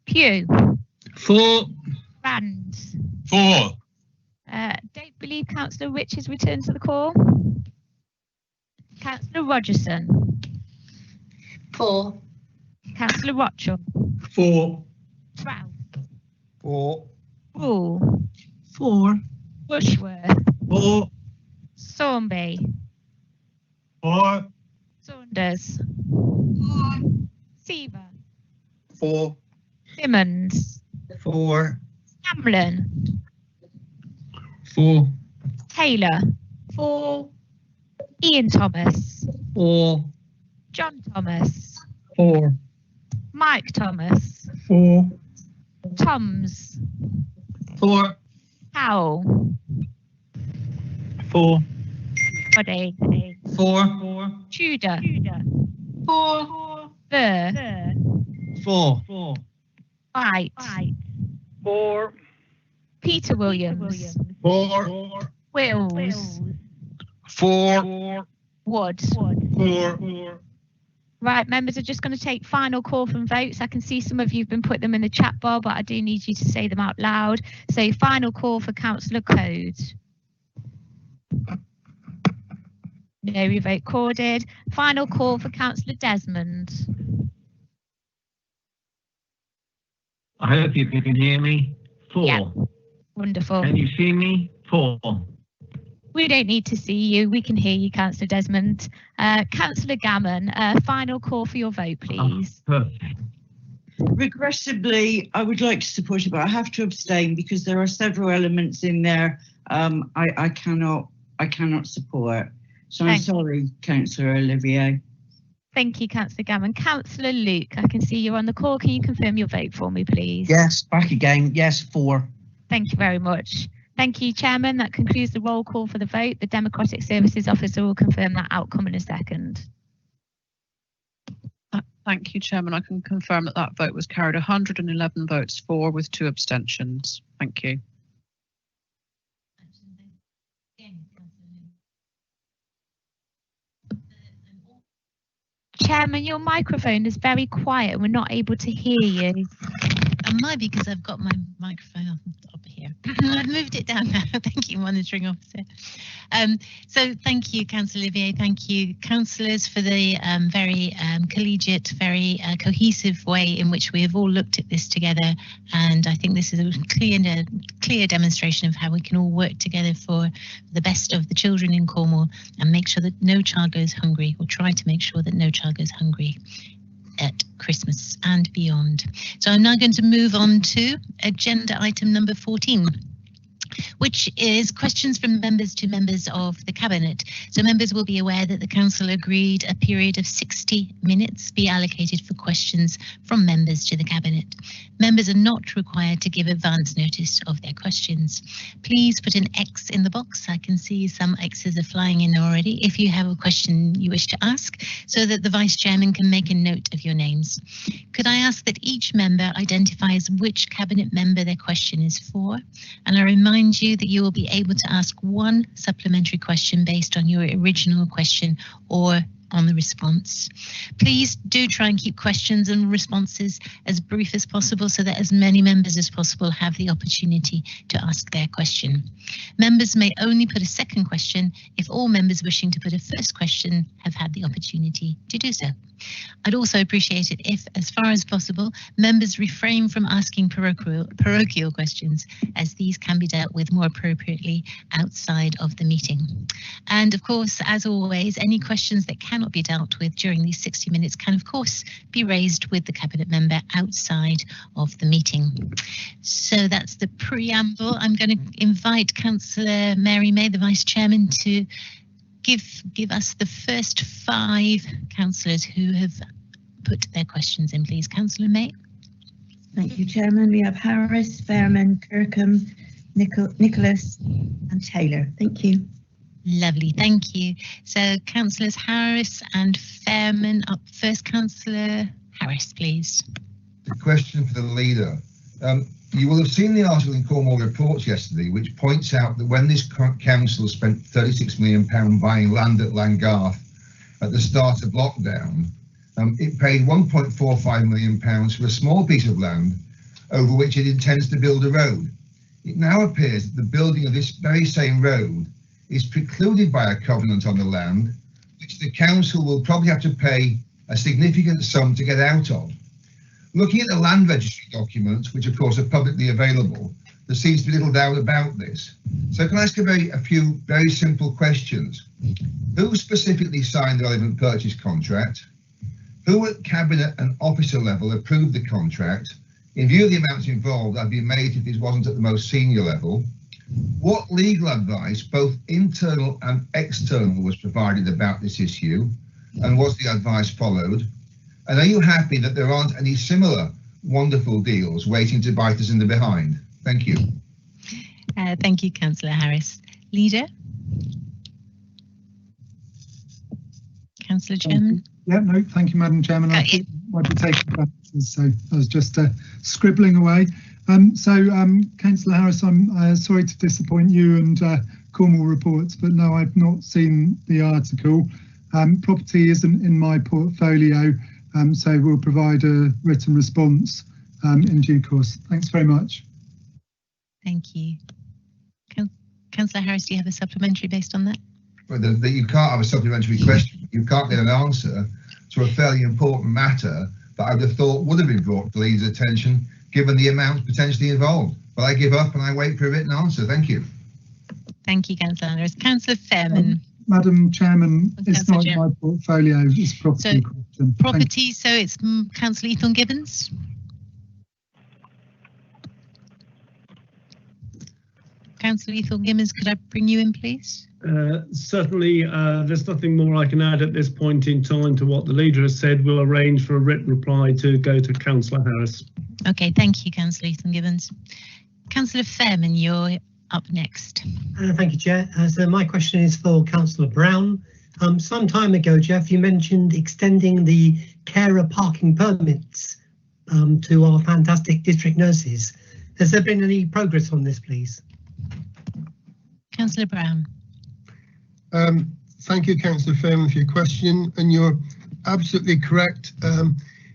Pugh. 4. Rand. 4. Don't believe Councillor Rich has returned to the call. Councillor Rogerson. 4. Councillor Rochell. 4. Ralph. 4. Rule. 4. Rushworth. 4. Sornby. 4. Saunders. Seaver. 4. Simmons. 4. Hamlin. 4. Taylor. 4. Ian Thomas. 4. John Thomas. 4. Mike Thomas. 4. Toms. 4. Howell. 4. Buddy. 4. Tudor. 4. Burr. 4. White. 4. Peter Williams. 4. Wills. 4. Wood. 4. Right, members are just going to take final call from votes. I can see some of you have been putting them in the chat bar, but I do need you to say them out loud. So final call for Councillor Code. No revote recorded. Final call for Councillor Desmond. I hope you can hear me. 4. Yeah. Wonderful. Can you see me? 4. We don't need to see you. We can hear you, Councillor Desmond. Councillor Gammon, final call for your vote, please. Oh, perfect. Regrettably, I would like to support it, but I have to abstain because there are several elements in there I cannot support. So I'm sorry, Councillor Olivier. Thank you, Councillor Gammon. Councillor Luke, I can see you're on the call. Can you confirm your vote for me, please? Yes, back again. Yes, 4. Thank you very much. Thank you, Chairman. That concludes the roll call for the vote. The Democratic Services Officer will confirm that outcome in a second. Thank you, Chairman. I can confirm that that vote was carried 111 votes for with 2 abstentions. Thank you. Chairman, your microphone is very quiet. We're not able to hear you. It might be because I've got my microphone up here. I've moved it down now. Thank you, Monitoring Officer. So thank you, Councillor Olivier. Thank you, councillors, for the very collegiate, very cohesive way in which we have all looked at this together. And I think this is a clear demonstration of how we can all work together for the best of the children in Cornwall and make sure that no child goes hungry, or try to make sure that no child goes hungry at Christmas and beyond. So I'm now going to move on to agenda item number 14, which is questions from members to members of the Cabinet. So members will be aware that the Council agreed a period of 60 minutes be allocated for questions from members to the Cabinet. Members are not required to give advance notice of their questions. Please put an X in the box. I can see some X's are flying in already if you have a question you wish to ask, so that the Vice Chairman can make a note of your names. Could I ask that each member identifies which Cabinet member their question is for? And I remind you that you will be able to ask one supplementary question based on your original question or on the response. Please do try and keep questions and responses as brief as possible so that as many members as possible have the opportunity to ask their question. Members may only put a second question if all members wishing to put a first question have had the opportunity to do so. I'd also appreciate it if, as far as possible, members refrain from asking parochial questions, as these can be dealt with more appropriately outside of the meeting. And of course, as always, any questions that cannot be dealt with during these 60 minutes can of course be raised with the Cabinet member outside of the meeting. So that's the preamble. I'm going to invite Councillor Mary May, the Vice Chairman, to give us the first 5 councillors who have put their questions in, please. Councillor May. Thank you, Chairman. We have Harris, Fairman, Kirkham, Nicholas and Taylor. Thank you. Lovely, thank you. So Councillors Harris and Fairman up first. Councillor Harris, please. A question for the leader. You will have seen the article in Cornwall Reports yesterday, which points out that when this council spent £36 million buying land at Langarth at the start of lockdown, it paid £1.45 million for a small piece of land over which it intends to build a road. It now appears that the building of this very same road is precluded by a covenant on the land, which the council will probably have to pay a significant sum to get out of. Looking at the land registry documents, which of course are publicly available, there seems to be little doubt about this. So can I ask a few very simple questions? Who specifically signed the relevant purchase contract? Who at Cabinet and officer level approved the contract? In view of the amounts involved, I'd be amazed if this wasn't at the most senior level. What legal advice, both internal and external, was provided about this issue, and was the advice followed? And are you happy that there aren't any similar wonderful deals waiting to bite us in the behind? Thank you. Thank you, Councillor Harris. Leader? Councillor Chairman? Yeah, no, thank you, Madam Chairman. I think I might be taking questions, so I was just scribbling away. Councillor Harris, I'm sorry to disappoint you and Cornwall Reports, but no, I've not seen the article. Property isn't in my portfolio, so we'll provide a written response in due course. Thanks very much. Thank you. Councillor Harris, do you have a supplementary based on that? Well, you can't have a supplementary question. You can't get an answer to a fairly important matter that I would have thought would have been brought to Lee's attention, given the amount potentially involved. But I give up and I wait for a written answer. Thank you. Thank you, Councillor Harris. Councillor Fairman. Madam Chairman, it's not in my portfolio, it's property. So, property, so it's Councillor Eathorne-Gibbons. Councillor Eathorne-Gibbons, could I bring you in, please? Certainly, there's nothing more I can add at this point in time to what the leader has said. We'll arrange for a written reply to go to Councillor Harris. Okay, thank you, Councillor Eathorne-Gibbons. Councillor Fairman, you're up next. Thank you, Chair. So my question is for Councillor Brown. Some time ago, Jeff, you mentioned extending the carer parking permits to our fantastic district nurses. Has there been any progress on this, please? Councillor Brown. Thank you, Councillor Fairman, for your question, and you're absolutely correct.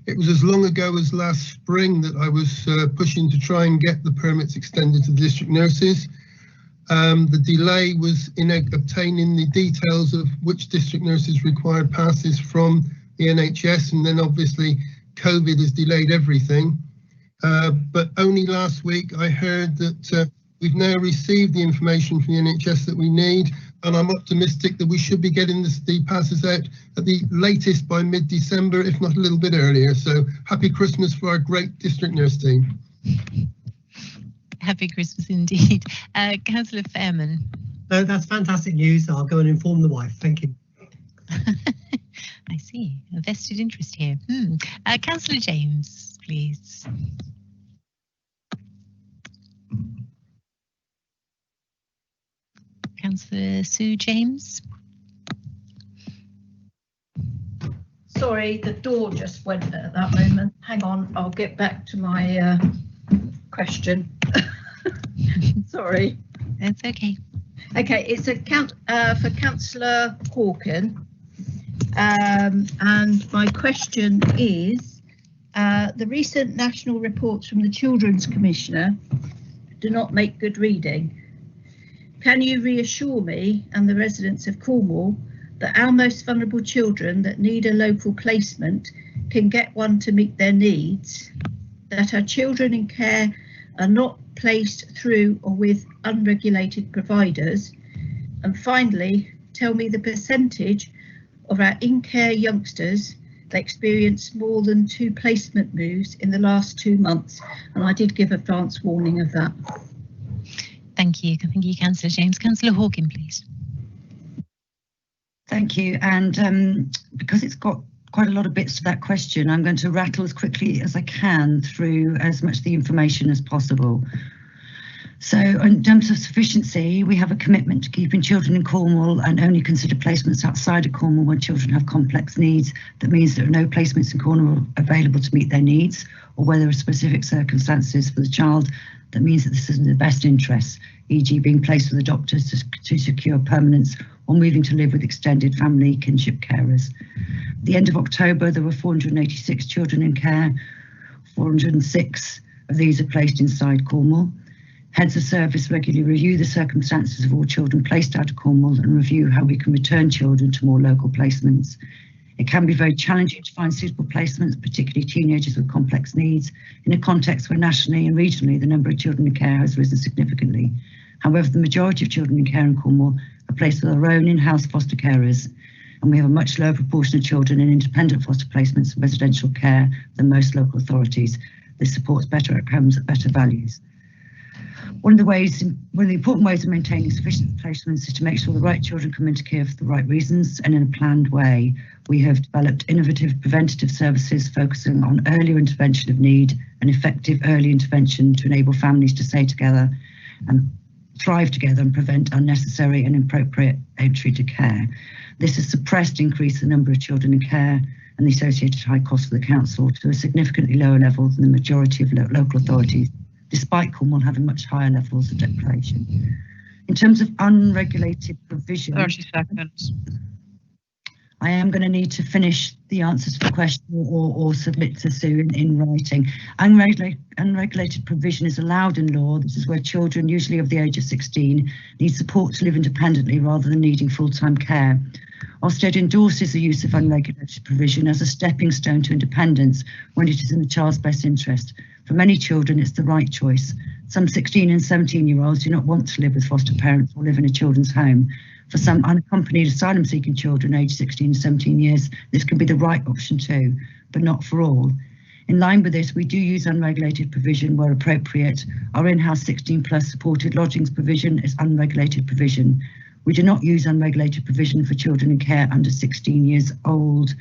It was as long ago as last spring that I was pushing to try and get the permits extended to the district nurses. The delay was in obtaining the details of which district nurses required passes from the NHS, and then obviously COVID has delayed everything. But only last week I heard that we've now received the information from the NHS that we need, and I'm optimistic that we should be getting the passes out at the latest by mid-December, if not a little bit earlier. So happy Christmas for our great district nurse team. Happy Christmas indeed. Councillor Fairman. No, that's fantastic news. I'll go and inform the wife. Thank you. I see, a vested interest here. Councillor James, please. Councillor Sue James. Sorry, the door just went at that moment. Hang on, I'll get back to my question. Sorry. That's okay. Okay, it's a for Councillor Hawken. And my question is, the recent national reports from the Children's Commissioner do not make good reading. Can you reassure me and the residents of Cornwall that our most vulnerable children that need a local placement can get one to meet their needs, that our children in care are not placed through or with unregulated providers, and finally, tell me the percentage of our in-care youngsters that experience more than 2 placement moves in the last 2 months, and I did give advance warning of that. Thank you, Councillor James. Councillor Hawken, please. Thank you, and because it's got quite a lot of bits to that question, I'm going to rattle as quickly as I can through as much of the information as possible. So in terms of sufficiency, we have a commitment to keeping children in Cornwall and only consider placements outside of Cornwall when children have complex needs. That means there are no placements in Cornwall available to meet their needs, or where there are specific circumstances for the child that means that this is in the best interest, e.g. being placed with the doctors to secure permanence or moving to live with extended family kinship carers. At the end of October, there were 486 children in care. 406 of these are placed inside Cornwall. Heads of service regularly review the circumstances of all children placed out of Cornwall and review how we can return children to more local placements. It can be very challenging to find suitable placements, particularly teenagers with complex needs, in a context where nationally and regionally the number of children in care has risen significantly. However, the majority of children in care in Cornwall are placed with our own in-house foster carers, and we have a much lower proportion of children in independent foster placements and residential care than most local authorities. This supports better outcomes at better values. One of the important ways of maintaining sufficient placements is to make sure the right children come into care for the right reasons and in a planned way. We have developed innovative preventative services focusing on earlier intervention of need and effective early intervention to enable families to stay together and thrive together and prevent unnecessary and inappropriate entry to care. This has suppressed increase the number of children in care and the associated high cost for the council to a significantly lower level than the majority of local authorities, despite Cornwall having much higher levels of declaration. In terms of unregulated provision, 30 seconds. I am going to need to finish the answer to the question or submit to Sue in writing. Unregulated provision is allowed in law. This is where children, usually of the age of 16, need support to live independently rather than needing full-time care. Ofsted endorses the use of unregulated provision as a stepping stone to independence when it is in the child's best interest. For many children, it's the right choice. Some 16 and 17-year-olds do not want to live with foster parents or live in a children's home. For some unaccompanied asylum-seeking children aged 16 and 17 years, this can be the right option too, but not for all. In line with this, we do use unregulated provision where appropriate. Our in-house 16+ supported lodgings provision is unregulated provision. We do not use unregulated provision for children in care under 16 years old.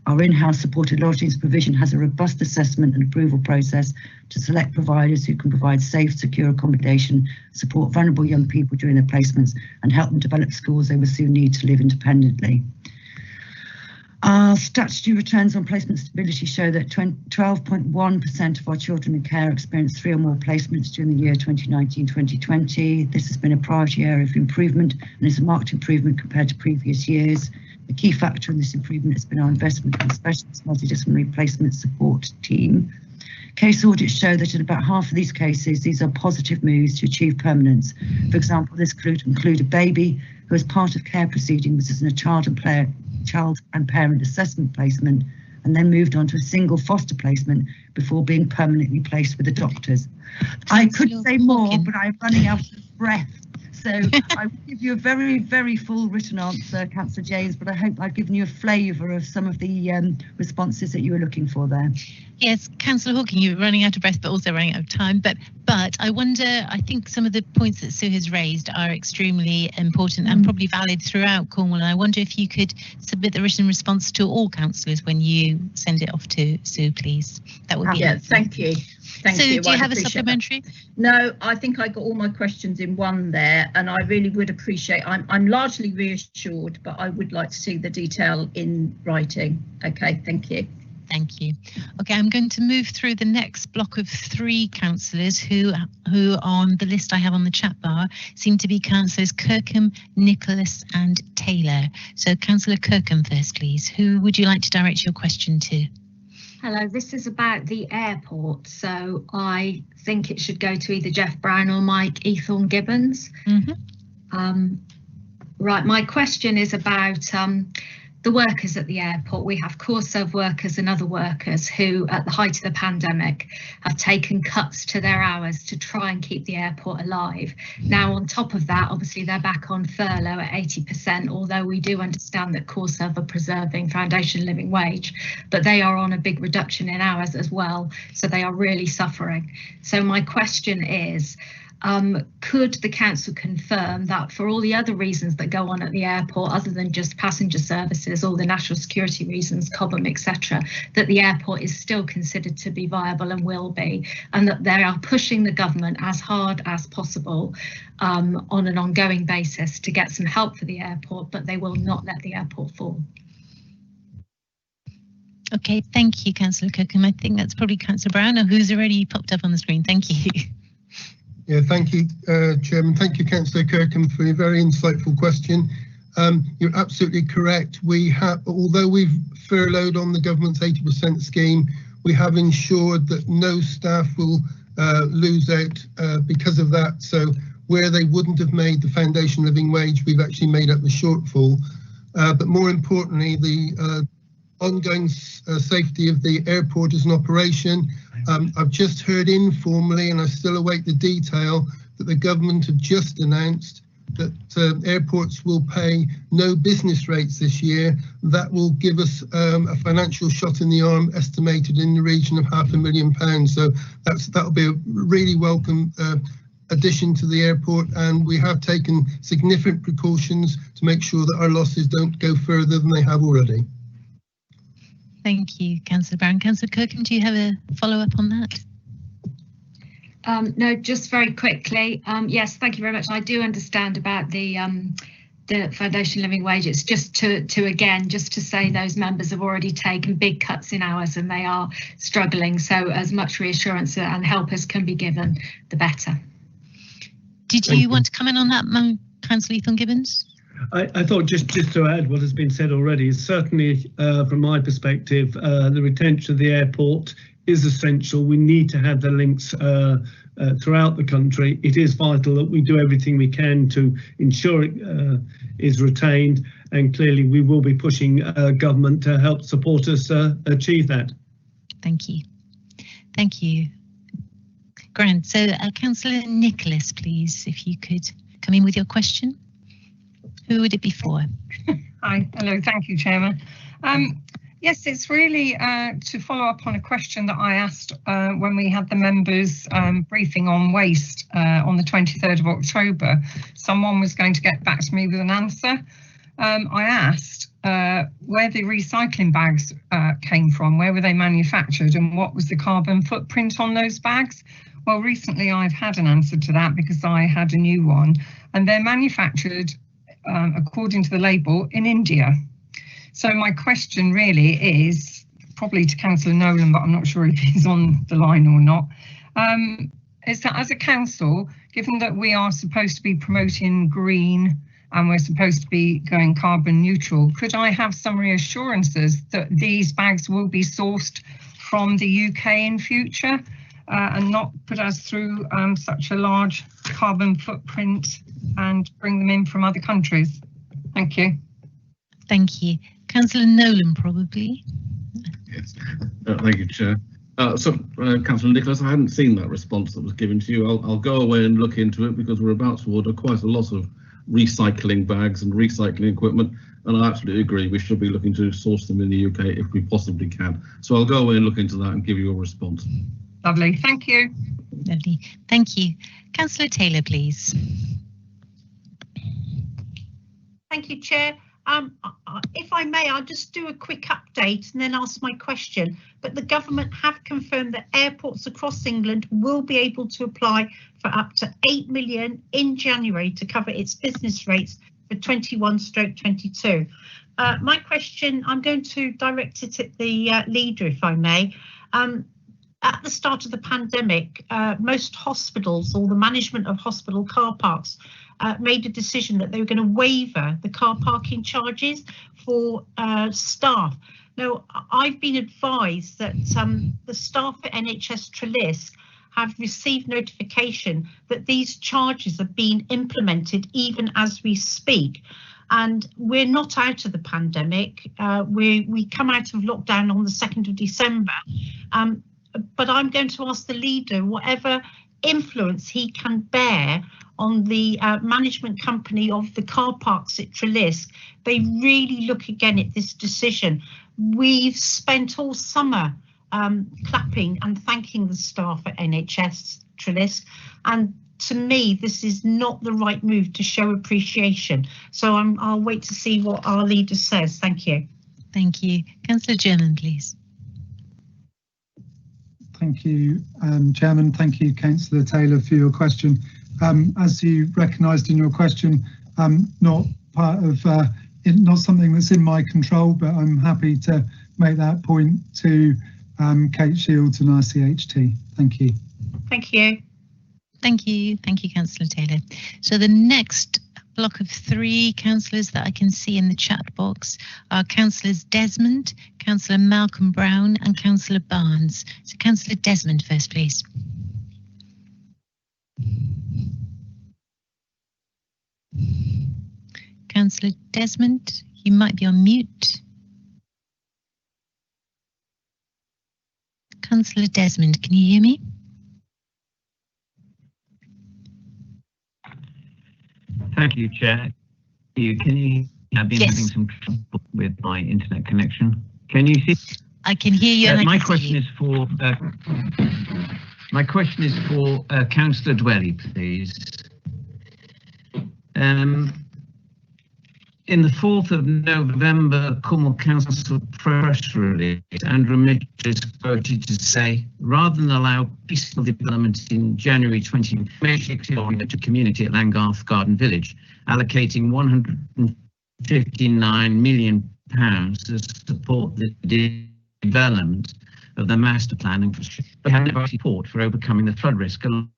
Our in-house supported lodgings provision has a robust assessment and approval process to select providers who can provide safe, secure accommodation, support vulnerable young people during their placements, and help them develop skills they will soon need to live independently. Our statutory returns on placement stability show that 12.1% of our children in care experienced 3 or more placements during the year 2019-2020. This has been a priority area of improvement and is a marked improvement compared to previous years. The key factor in this improvement has been our investment in specialist multidisciplinary placement support team. Case audits show that in about half of these cases, these are positive moves to achieve permanence. For example, this could include a baby who, as part of care proceedings, was in a child and parent assessment placement and then moved on to a single foster placement before being permanently placed with the doctors. I could say more, but I'm running out of breath. So I will give you a very, very full written answer, Councillor James, but I hope I've given you a flavour of some of the responses that you were looking for there. Yes, Councillor Hawking, you were running out of breath, but also running out of time. But I wonder, I think some of the points that Sue has raised are extremely important and probably valid throughout Cornwall. And I wonder if you could submit the written response to all councillors when you send it off to Sue, please. That would be helpful. Thank you. Thank you. Do you have a supplementary? No, I think I got all my questions in one there, and I really would appreciate. I'm largely reassured, but I would like to see the detail in writing. Okay, thank you. Thank you. Okay, I'm going to move through the next block of 3 councillors who on the list I have on the chat bar seem to be councillors Kirkham, Nicholas and Taylor. So Councillor Kirkham first, please. Who would you like to direct your question to? Hello, this is about the airport, so I think it should go to either Jeff Brown or Mike Ethorne-Gibbons. Right, my question is about the workers at the airport. We have core serve workers and other workers who, at the height of the pandemic, have taken cuts to their hours to try and keep the airport alive. Now, on top of that, obviously, they're back on furlough at 80%, although we do understand that core serve are preserving foundation living wage, but they are on a big reduction in hours as well, so they are really suffering. So my question is, could the council confirm that for all the other reasons that go on at the airport, other than just passenger services, all the national security reasons, Cobham, etc., that the airport is still considered to be viable and will be, and that they are pushing the government as hard as possible on an ongoing basis to get some help for the airport, but they will not let the airport fall? Okay, thank you, Councillor Kirkham. I think that's probably Councillor Brown, who's already popped up on the screen. Thank you. Yeah, thank you, Chairman. Thank you, Councillor Kirkham, for a very insightful question. You're absolutely correct. We have, although we've furloughed on the government's 80% scheme, we have ensured that no staff will lose out because of that. So where they wouldn't have made the foundation living wage, we've actually made up the shortfall. But more importantly, the ongoing safety of the airport as an operation. I've just heard informally, and I still await the detail, that the government have just announced that airports will pay no business rates this year. That will give us a financial shot in the arm, estimated in the region of £500,000. So that'll be a really welcome addition to the airport, and we have taken significant precautions to make sure that our losses don't go further than they have already. Thank you, Councillor Brown. Councillor Kirkham, do you have a follow-up on that? No, just very quickly. Yes, thank you very much. I do understand about the foundation living wage. It's just to say those members have already taken big cuts in hours and they are struggling. So as much reassurance and help as can be given, the better. Did you want to comment on that, Councillor Eathorne-Gibbons? I thought just to add what has been said already, certainly from my perspective, the retention of the airport is essential. We need to have the links throughout the country. It is vital that we do everything we can to ensure it is retained, and clearly we will be pushing government to help support us achieve that. Thank you. Thank you. Grant, so Councillor Nicholas, please, if you could come in with your question. Who would it be for? Hi, hello, thank you, Chairman. Yes, it's really to follow up on a question that I asked when we had the members briefing on waste on the 23rd of October. Someone was going to get back to me with an answer. I asked where the recycling bags came from, where were they manufactured, and what was the carbon footprint on those bags? Well, recently I've had an answer to that because I had a new one, and they're manufactured according to the label in India. So my question really is probably to Councillor Nolan, but I'm not sure if he's on the line or not, is that as a council, given that we are supposed to be promoting green and we're supposed to be going carbon neutral, could I have some reassurances that these bags will be sourced from the UK in future and not put us through such a large carbon footprint and bring them in from other countries? Thank you. Thank you. Councillor Nolan, probably. Yes, thank you, Chair. Councillor Nicholas, I hadn't seen that response that was given to you. I'll go away and look into it because we're about to order quite a lot of recycling bags and recycling equipment, and I absolutely agree we should be looking to source them in the UK if we possibly can. So I'll go away and look into that and give you a response. Lovely, thank you. Lovely, thank you. Councillor Taylor, please. Thank you, Chair. If I may, I'll just do a quick update and then ask my question. But the government have confirmed that airports across England will be able to apply for up to 8 million in January to cover its business rates for 21/22. My question, I'm going to direct it at the leader, if I may. At the start of the pandemic, most hospitals or the management of hospital car parks made a decision that they were going to waiver the car parking charges for staff. Now, I've been advised that the staff at NHS Treliske have received notification that these charges are being implemented even as we speak. And we're not out of the pandemic. We come out of lockdown on the 2nd of December. But I'm going to ask the leader, whatever influence he can bear on the management company of the car parks at Treliske, they really look again at this decision. We've spent all summer clapping and thanking the staff at NHS Treliske, and to me this is not the right move to show appreciation. So I'll wait to see what our leader says. Thank you. Thank you. Councillor German, please. Thank you, Chairman. Thank you, Councillor Taylor, for your question. As you recognised in your question, not part of, not something that's in my control, but I'm happy to make that point to Kate Shields and RCHT. Thank you. Thank you. Thank you. Thank you, Councillor Taylor. So the next block of 3 councillors that I can see in the chat box are Councillors Desmond, Councillor Malcolm Brown and Councillor Barnes. So Councillor Desmond first, please. Councillor Desmond, you might be on mute. Councillor Desmond, can you hear me? Thank you, Chair. Can you? I've been having some trouble with my internet connection. Can you see? I can hear you. My question is for. My question is for Councillor Dwelly, please. In the 4th of November, Cornwall Council press release, Andrew Mitchell quoted to say, rather than allow peaceful development in January 2020 to community at Langarth Garden Village, allocating £159 million to support the development of the master plan infrastructure, but had no support for overcoming the flood risk along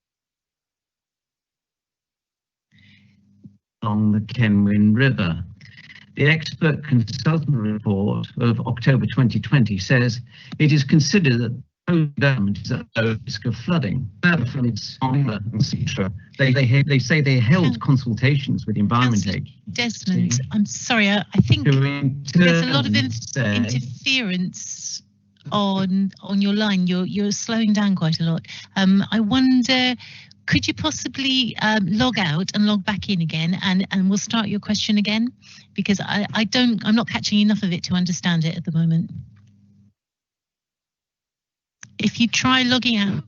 the Kenwyn River. The expert consultant report of October 2020 says it is considered that development is at low risk of flooding. They say they held consultations with the Environment Agency. Desmond, I'm sorry, I think there's a lot of interference on your line. You're slowing down quite a lot. I wonder, could you possibly log out and log back in again, and we'll start your question again, because I'm not catching enough of it to understand it at the moment. If you try logging out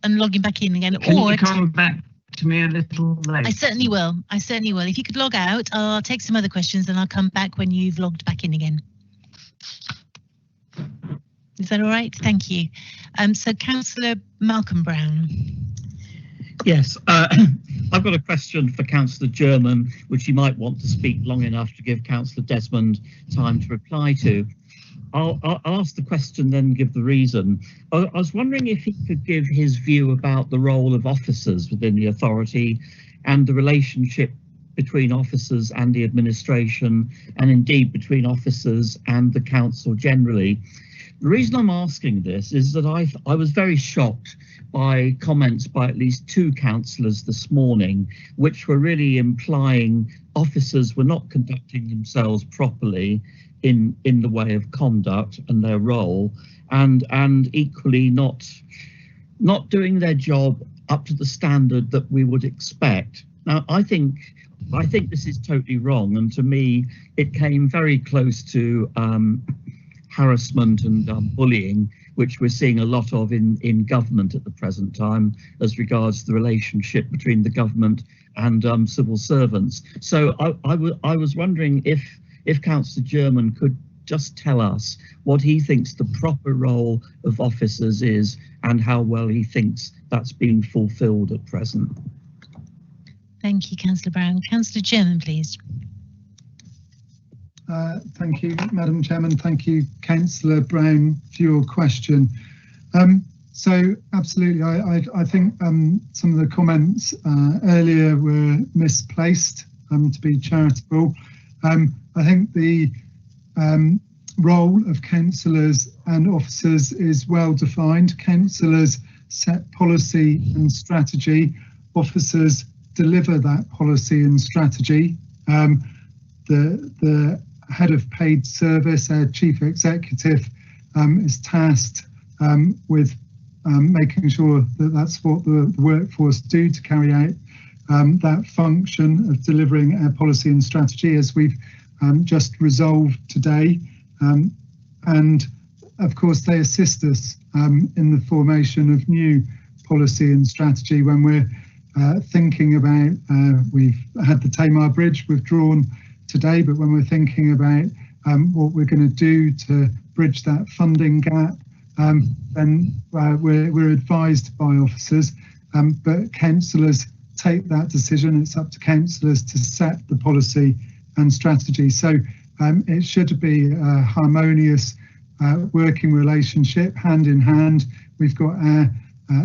and logging back in again, Can you come back to me a little later? I certainly will. If you could log out, I'll take some other questions and I'll come back when you've logged back in again. Is that all right? Thank you. So Councillor Malcolm Brown. Yes, I've got a question for Councillor German, which you might want to speak long enough to give Councillor Desmond time to reply to. I'll ask the question, then give the reason. I was wondering if he could give his view about the role of officers within the authority and the relationship between officers and the administration, and indeed between officers and the council generally. The reason I'm asking this is that I was very shocked by comments by at least 2 councillors this morning, which were really implying officers were not conducting themselves properly in the way of conduct and their role, and equally not doing their job up to the standard that we would expect. Now, I think this is totally wrong, and to me it came very close to harassment and bullying, which we're seeing a lot of in government at the present time as regards the relationship between the government and civil servants. So I was wondering if Councillor German could just tell us what he thinks the proper role of officers is and how well he thinks that's being fulfilled at present. Thank you, Councillor Brown. Councillor German, please. Thank you, Madam Chairman. Thank you, Councillor Brown, for your question. So absolutely, I think some of the comments earlier were misplaced, to be charitable. I think the role of councillors and officers is well defined. Councillors set policy and strategy. Officers deliver that policy and strategy. The head of paid service, our chief executive, is tasked with making sure that that's what the workforce do to carry out that function of delivering our policy and strategy, as we've just resolved today. And of course, they assist us in the formation of new policy and strategy when we're thinking about, we've had the Tamar Bridge withdrawn today, but when we're thinking about what we're going to do to bridge that funding gap, then we're advised by officers, but councillors take that decision. It's up to councillors to set the policy and strategy. So it should be a harmonious working relationship, hand in hand. We've got our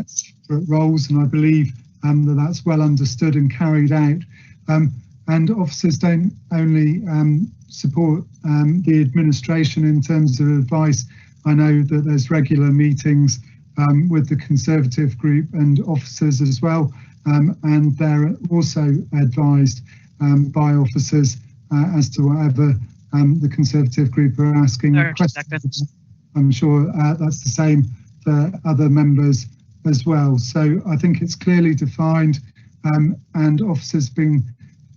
separate roles, and I believe that that's well understood and carried out. And officers don't only support the administration in terms of advice. I know that there's regular meetings with the Conservative group and officers as well, and they're also advised by officers as to whatever the Conservative group are asking questions. I'm sure that's the same for other members as well. So I think it's clearly defined, and officers been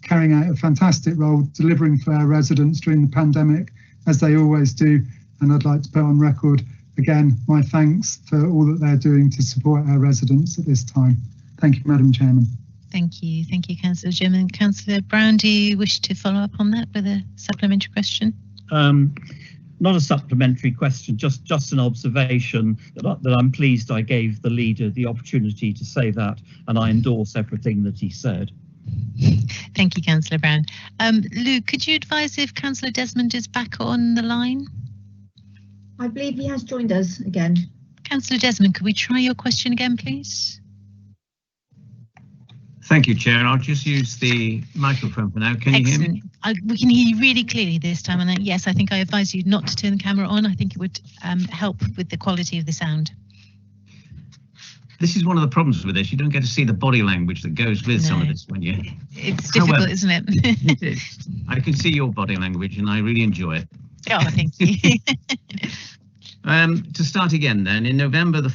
carrying out a fantastic role delivering for our residents during the pandemic, as they always do. And I'd like to put on record again, my thanks for all that they're doing to support our residents at this time. Thank you, Madam Chairman. Thank you, Councillor Jim. And Councillor Brown, do you wish to follow up on that with a supplementary question? Not a supplementary question, just an observation that I'm pleased I gave the leader the opportunity to say that, and I endorse everything that he said. Thank you, Councillor Brown. Luke, could you advise if Councillor Desmond is back on the line? I believe he has joined us again. Councillor Desmond, could we try your question again, please? Thank you, Chair. I'll just use the microphone for now. Can you hear me? We can hear you really clearly this time. And yes, I think I advise you not to turn the camera on. I think it would help with the quality of the sound. This is one of the problems with this. You don't get to see the body language that goes with some of this when you... It's difficult, However, isn't it? It is. I can see your body language and I really enjoy it. Oh, thank you. To start again then, in the November the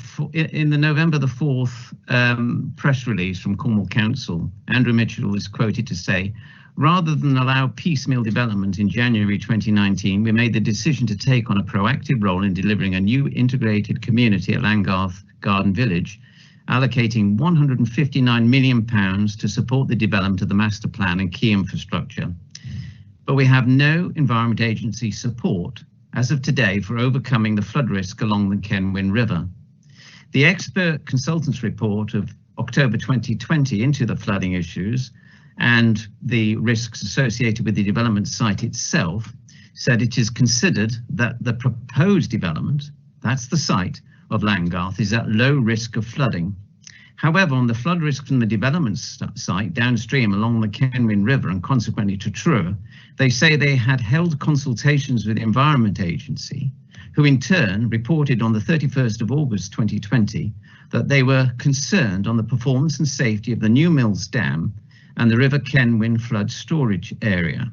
4th press release from Cornwall Council, Andrew Mitchell is quoted to say, rather than allow piecemeal development in January 2019, we made the decision to take on a proactive role in delivering a new integrated community at Langarth Garden Village, allocating £159 million to support the development of the master plan and key infrastructure. But we have no Environment Agency support as of today for overcoming the flood risk along the Kenwyn River. The expert consultants report of October 2020 into the flooding issues and the risks associated with the development site itself said it is considered that the proposed development, that's the site of Langarth, is at low risk of flooding. However, on the flood risk from the development site downstream along the Kenwyn River and consequently to Truro, they say they had held consultations with the Environment Agency, who in turn reported on the 31st of August 2020 that they were concerned on the performance and safety of the New Mills Dam and the River Kenwyn flood storage area.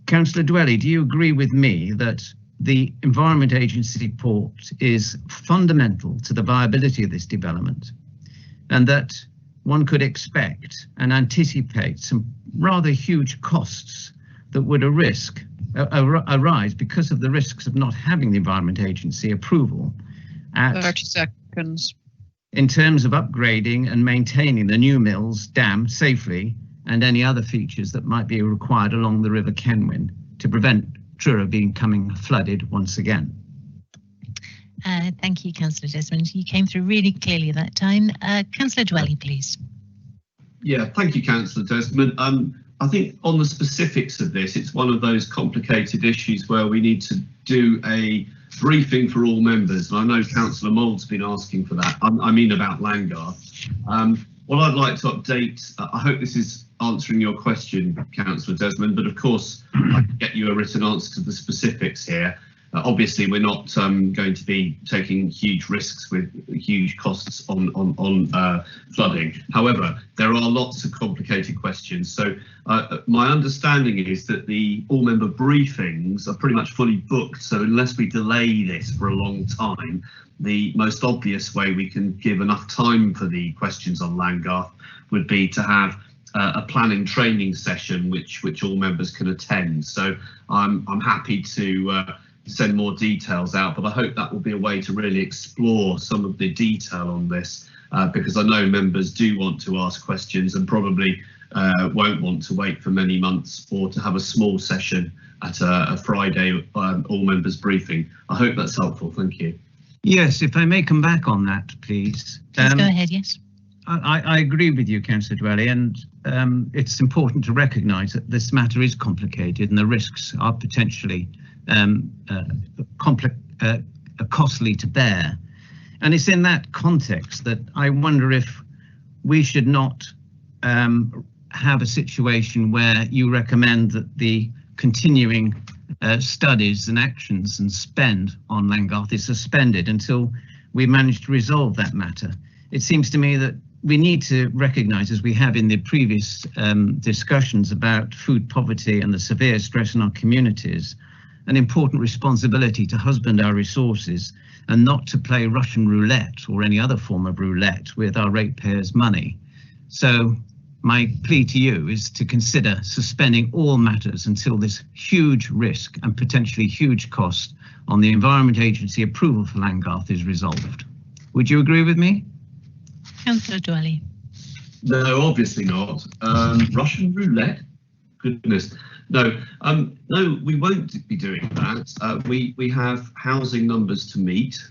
Councillor Dwelly, do you agree with me that the Environment Agency report is fundamental to the viability of this development, and that one could expect and anticipate some rather huge costs that would arise because of the risks of not having the Environment Agency approval at 30 seconds. In terms of upgrading and maintaining the New Mills Dam safely and any other features that might be required along the River Kenwyn to prevent Truro becoming flooded once again? Thank you, Councillor Desmond. You came through really clearly that time. Councillor Dwelly, please. Yeah, thank you, Councillor Desmond. I think on the specifics of this, it's one of those complicated issues where we need to do a briefing for all members. And I know Councillor Mould's been asking for that. I mean about Langarth. What I'd like to update, I hope this is answering your question, Councillor Desmond, but of course I can get you a written answer to the specifics here. Obviously, we're not going to be taking huge risks with huge costs on flooding. However, there are lots of complicated questions. So my understanding is that the all-member briefings are pretty much fully booked. So unless we delay this for a long time, the most obvious way we can give enough time for the questions on Langarth would be to have a planning training session which all members can attend. So I'm happy to send more details out, but I hope that will be a way to really explore some of the detail on this, because I know members do want to ask questions and probably won't want to wait for many months or to have a small session at a Friday all members briefing. I hope that's helpful. Thank you. Yes, if I may come back on that, please. Please go ahead, yes. I agree with you, Councillor Dwelly, and it's important to recognise that this matter is complicated and the risks are potentially costly to bear. And it's in that context that I wonder if we should not have a situation where you recommend that the continuing studies and actions and spend on Langarth is suspended until we manage to resolve that matter. It seems to me that we need to recognise, as we have in the previous discussions about food poverty and the severe stress in our communities, an important responsibility to husband our resources and not to play Russian roulette or any other form of roulette with our ratepayers' money. So my plea to you is to consider suspending all matters until this huge risk and potentially huge cost on the Environment Agency approval for Langgarth is resolved. Would you agree with me? Councillor Dwelly. No, obviously not. Russian roulette? Goodness. No, no, we won't be doing that. We have housing numbers to meet,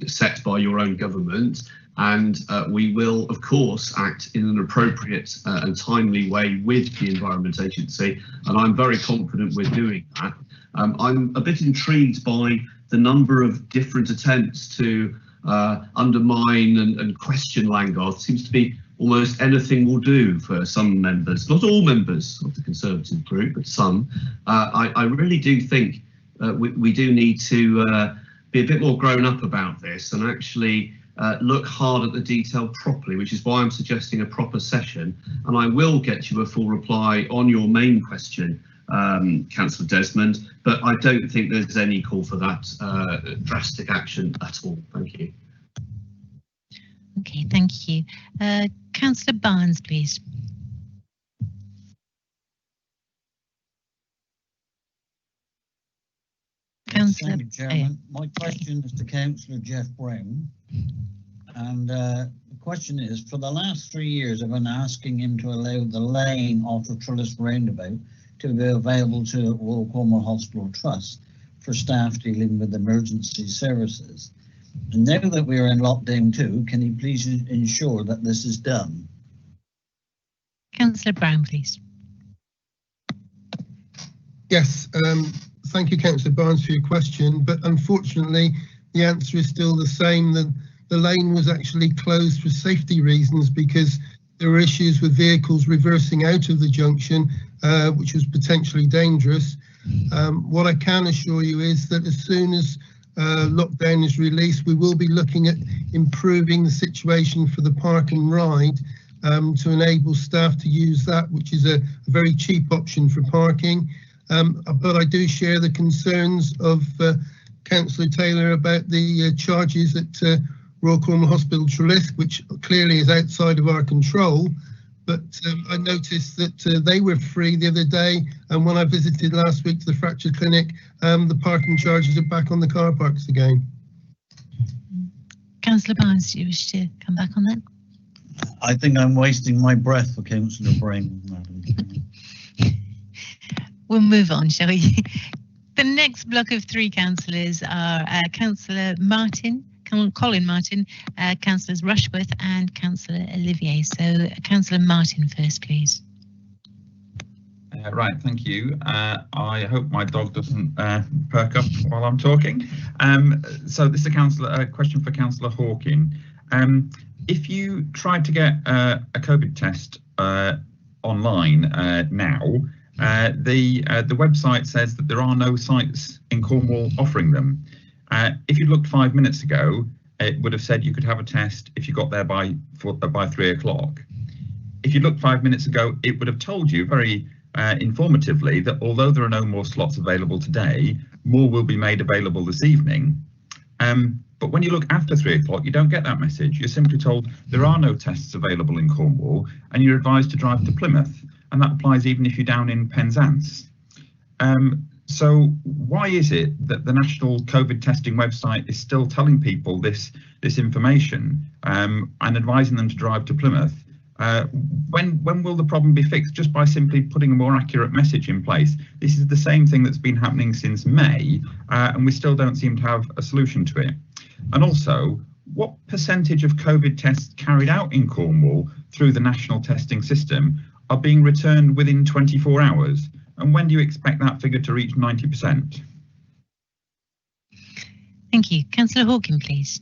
set by your own government, and we will, of course, act in an appropriate and timely way with the Environment Agency, and I'm very confident we're doing that. I'm a bit intrigued by the number of different attempts to undermine and question Langgarth. Seems to be almost anything will do for some members, not all members of the Conservative group, but some. I really do think we do need to be a bit more grown up about this and actually look hard at the detail properly, which is why I'm suggesting a proper session. And I will get you a full reply on your main question, Councillor Desmond, but I don't think there's any call for that drastic action at all. Thank you. Okay, thank you. Councillor Barnes, please. Thank you, Chairman. My question is to Councillor Jeff Brown. And the question is, for the last 3 years, I've been asking him to allow the lane off of Trellis Roundabout to be available to Royal Cornwall Hospital Trust for staff dealing with emergency services. And now that we are in lockdown 2, can you please ensure that this is done? Councillor Brown, please. Yes, thank you, Councillor Barnes, for your question, but unfortunately the answer is still the same. The lane was actually closed for safety reasons because there were issues with vehicles reversing out of the junction, which was potentially dangerous. What I can assure you is that as soon as lockdown is released, we will be looking at improving the situation for the park and ride to enable staff to use that, which is a very cheap option for parking. But I do share the concerns of Councillor Taylor about the charges at Royal Cornwall Hospital Trellis, which clearly is outside of our control. But I noticed that they were free the other day, and when I visited last week to the fracture clinic, the parking charges are back on the car parks again. Councillor Barnes, do you wish to come back on that? I think I'm wasting my breath for Councillor Brown, Madam Chairman. We'll move on, shall we? The next block of 3 councillors are Councillor Martin, Colin Martin, Councillors Rushworth and Councillor Olivier. So Councillor Martin first, please. Right, thank you. I hope my dog doesn't perk up while I'm talking. So this is a question for Councillor Hawkin. If you tried to get a COVID test online now, the website says that there are no sites in Cornwall offering them. If you looked 5 minutes ago, it would have said you could have a test if you got there by 3 o'clock. If you looked 5 minutes ago, it would have told you very informatively that although there are no more slots available today, more will be made available this evening. But when you look after 3 o'clock, you don't get that message. You're simply told there are no tests available in Cornwall and you're advised to drive to Plymouth. And that applies even if you're down in Penzance. So why is it that the national COVID testing website is still telling people this information and advising them to drive to Plymouth? When will the problem be fixed? Just by simply putting a more accurate message in place. This is the same thing that's been happening since May, and we still don't seem to have a solution to it. And also, what percentage of COVID tests carried out in Cornwall through the national testing system are being returned within 24 hours? And when do you expect that figure to reach 90%? Thank you. Councillor Hawkin, please.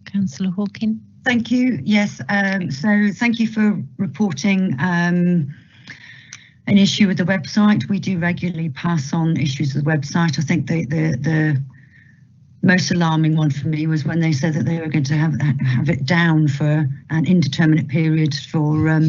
Councillor Hawkin. Thank you. Yes, so thank you for reporting an issue with the website. We do regularly pass on issues with the website. I think the most alarming one for me was when they said that they were going to have it down for an indeterminate period for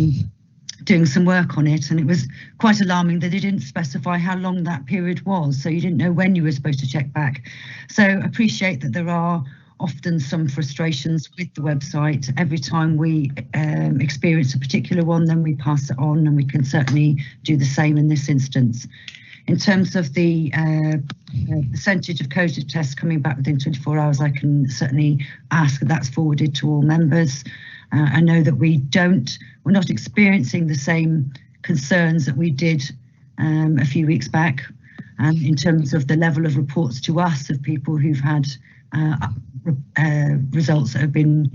doing some work on it, and it was quite alarming that they didn't specify how long that period was, so you didn't know when you were supposed to check back. So appreciate that there are often some frustrations with the website. Every time we experience a particular one, then we pass it on, and we can certainly do the same in this instance. In terms of the percentage of COVID tests coming back within 24 hours, I can certainly ask that that's forwarded to all members. I know that we're not experiencing the same concerns that we did a few weeks back in terms of the level of reports to us of people who've had results that have been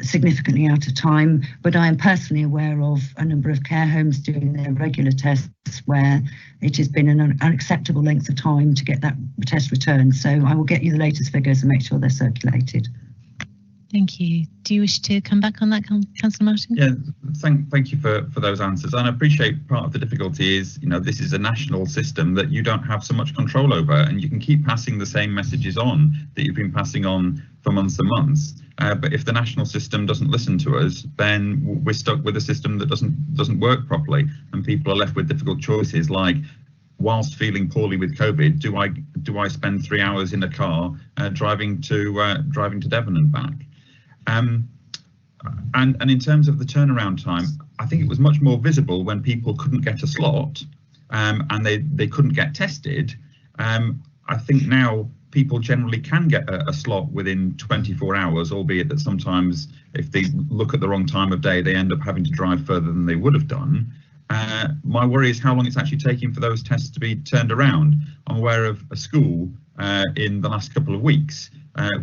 significantly out of time, but I am personally aware of a number of care homes doing their regular tests where it has been an unacceptable length of time to get that test returned. So I will get you the latest figures and make sure they're circulated. Thank you. Do you wish to come back on that, Councillor Martin? Yeah, thank you for those answers. And I appreciate part of the difficulty is, this is a national system that you don't have so much control over, and you can keep passing the same messages on that you've been passing on for months and months. But if the national system doesn't listen to us, then we're stuck with a system that doesn't work properly, and people are left with difficult choices like, whilst feeling poorly with COVID, do I spend 3 hours in a car driving to Devon and back? And in terms of the turnaround time, I think it was much more visible when people couldn't get a slot and they couldn't get tested. I think now people generally can get a slot within 24 hours, albeit that sometimes if they look at the wrong time of day, they end up having to drive further than they would have done. My worry is how long it's actually taking for those tests to be turned around. I'm aware of a school in the last couple of weeks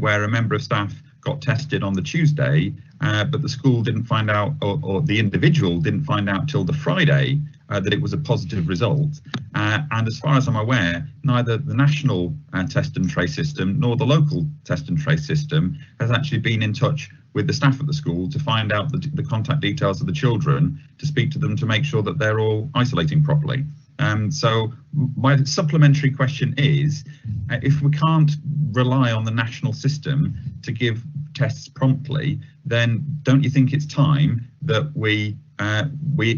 where a member of staff got tested on the Tuesday, but the school didn't find out, or the individual didn't find out till the Friday that it was a positive result. And as far as I'm aware, neither the national test and trace system nor the local test and trace system has actually been in touch with the staff at the school to find out the contact details of the children, to speak to them to make sure that they're all isolating properly. So my supplementary question is, if we can't rely on the national system to give tests promptly, then don't you think it's time that we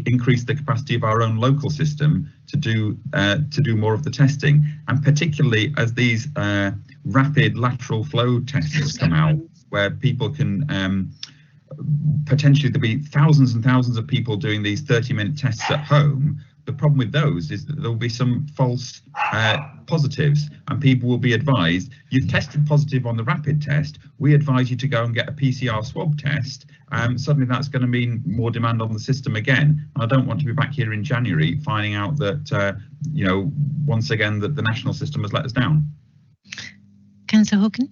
increase the capacity of our own local system to do more of the testing, and particularly as these rapid lateral flow tests come out, where people can potentially there'll be thousands and thousands of people doing these 30-minute tests at home. The problem with those is that there will be some false positives, and people will be advised, you've tested positive on the rapid test, we advise you to go and get a PCR swab test. Suddenly that's going to mean more demand on the system again. And I don't want to be back here in January finding out that, once again, that the national system has let us down. Councillor Hawken?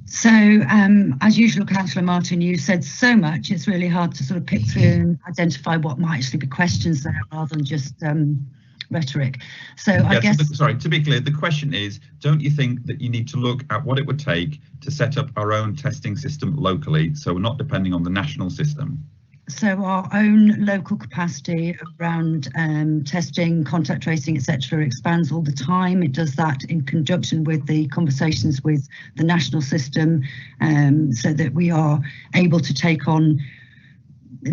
So, as usual, Councillor Martin, you said so much, it's really hard to sort of pick through and identify what might actually be questions there rather than just rhetoric. So I guess... Sorry, to be clear, the question is, don't you think that you need to look at what it would take to set up our own testing system locally, so we're not depending on the national system? So our own local capacity around testing, contact tracing, etc. expands all the time. It does that in conjunction with the conversations with the national system, so that we are able to take on,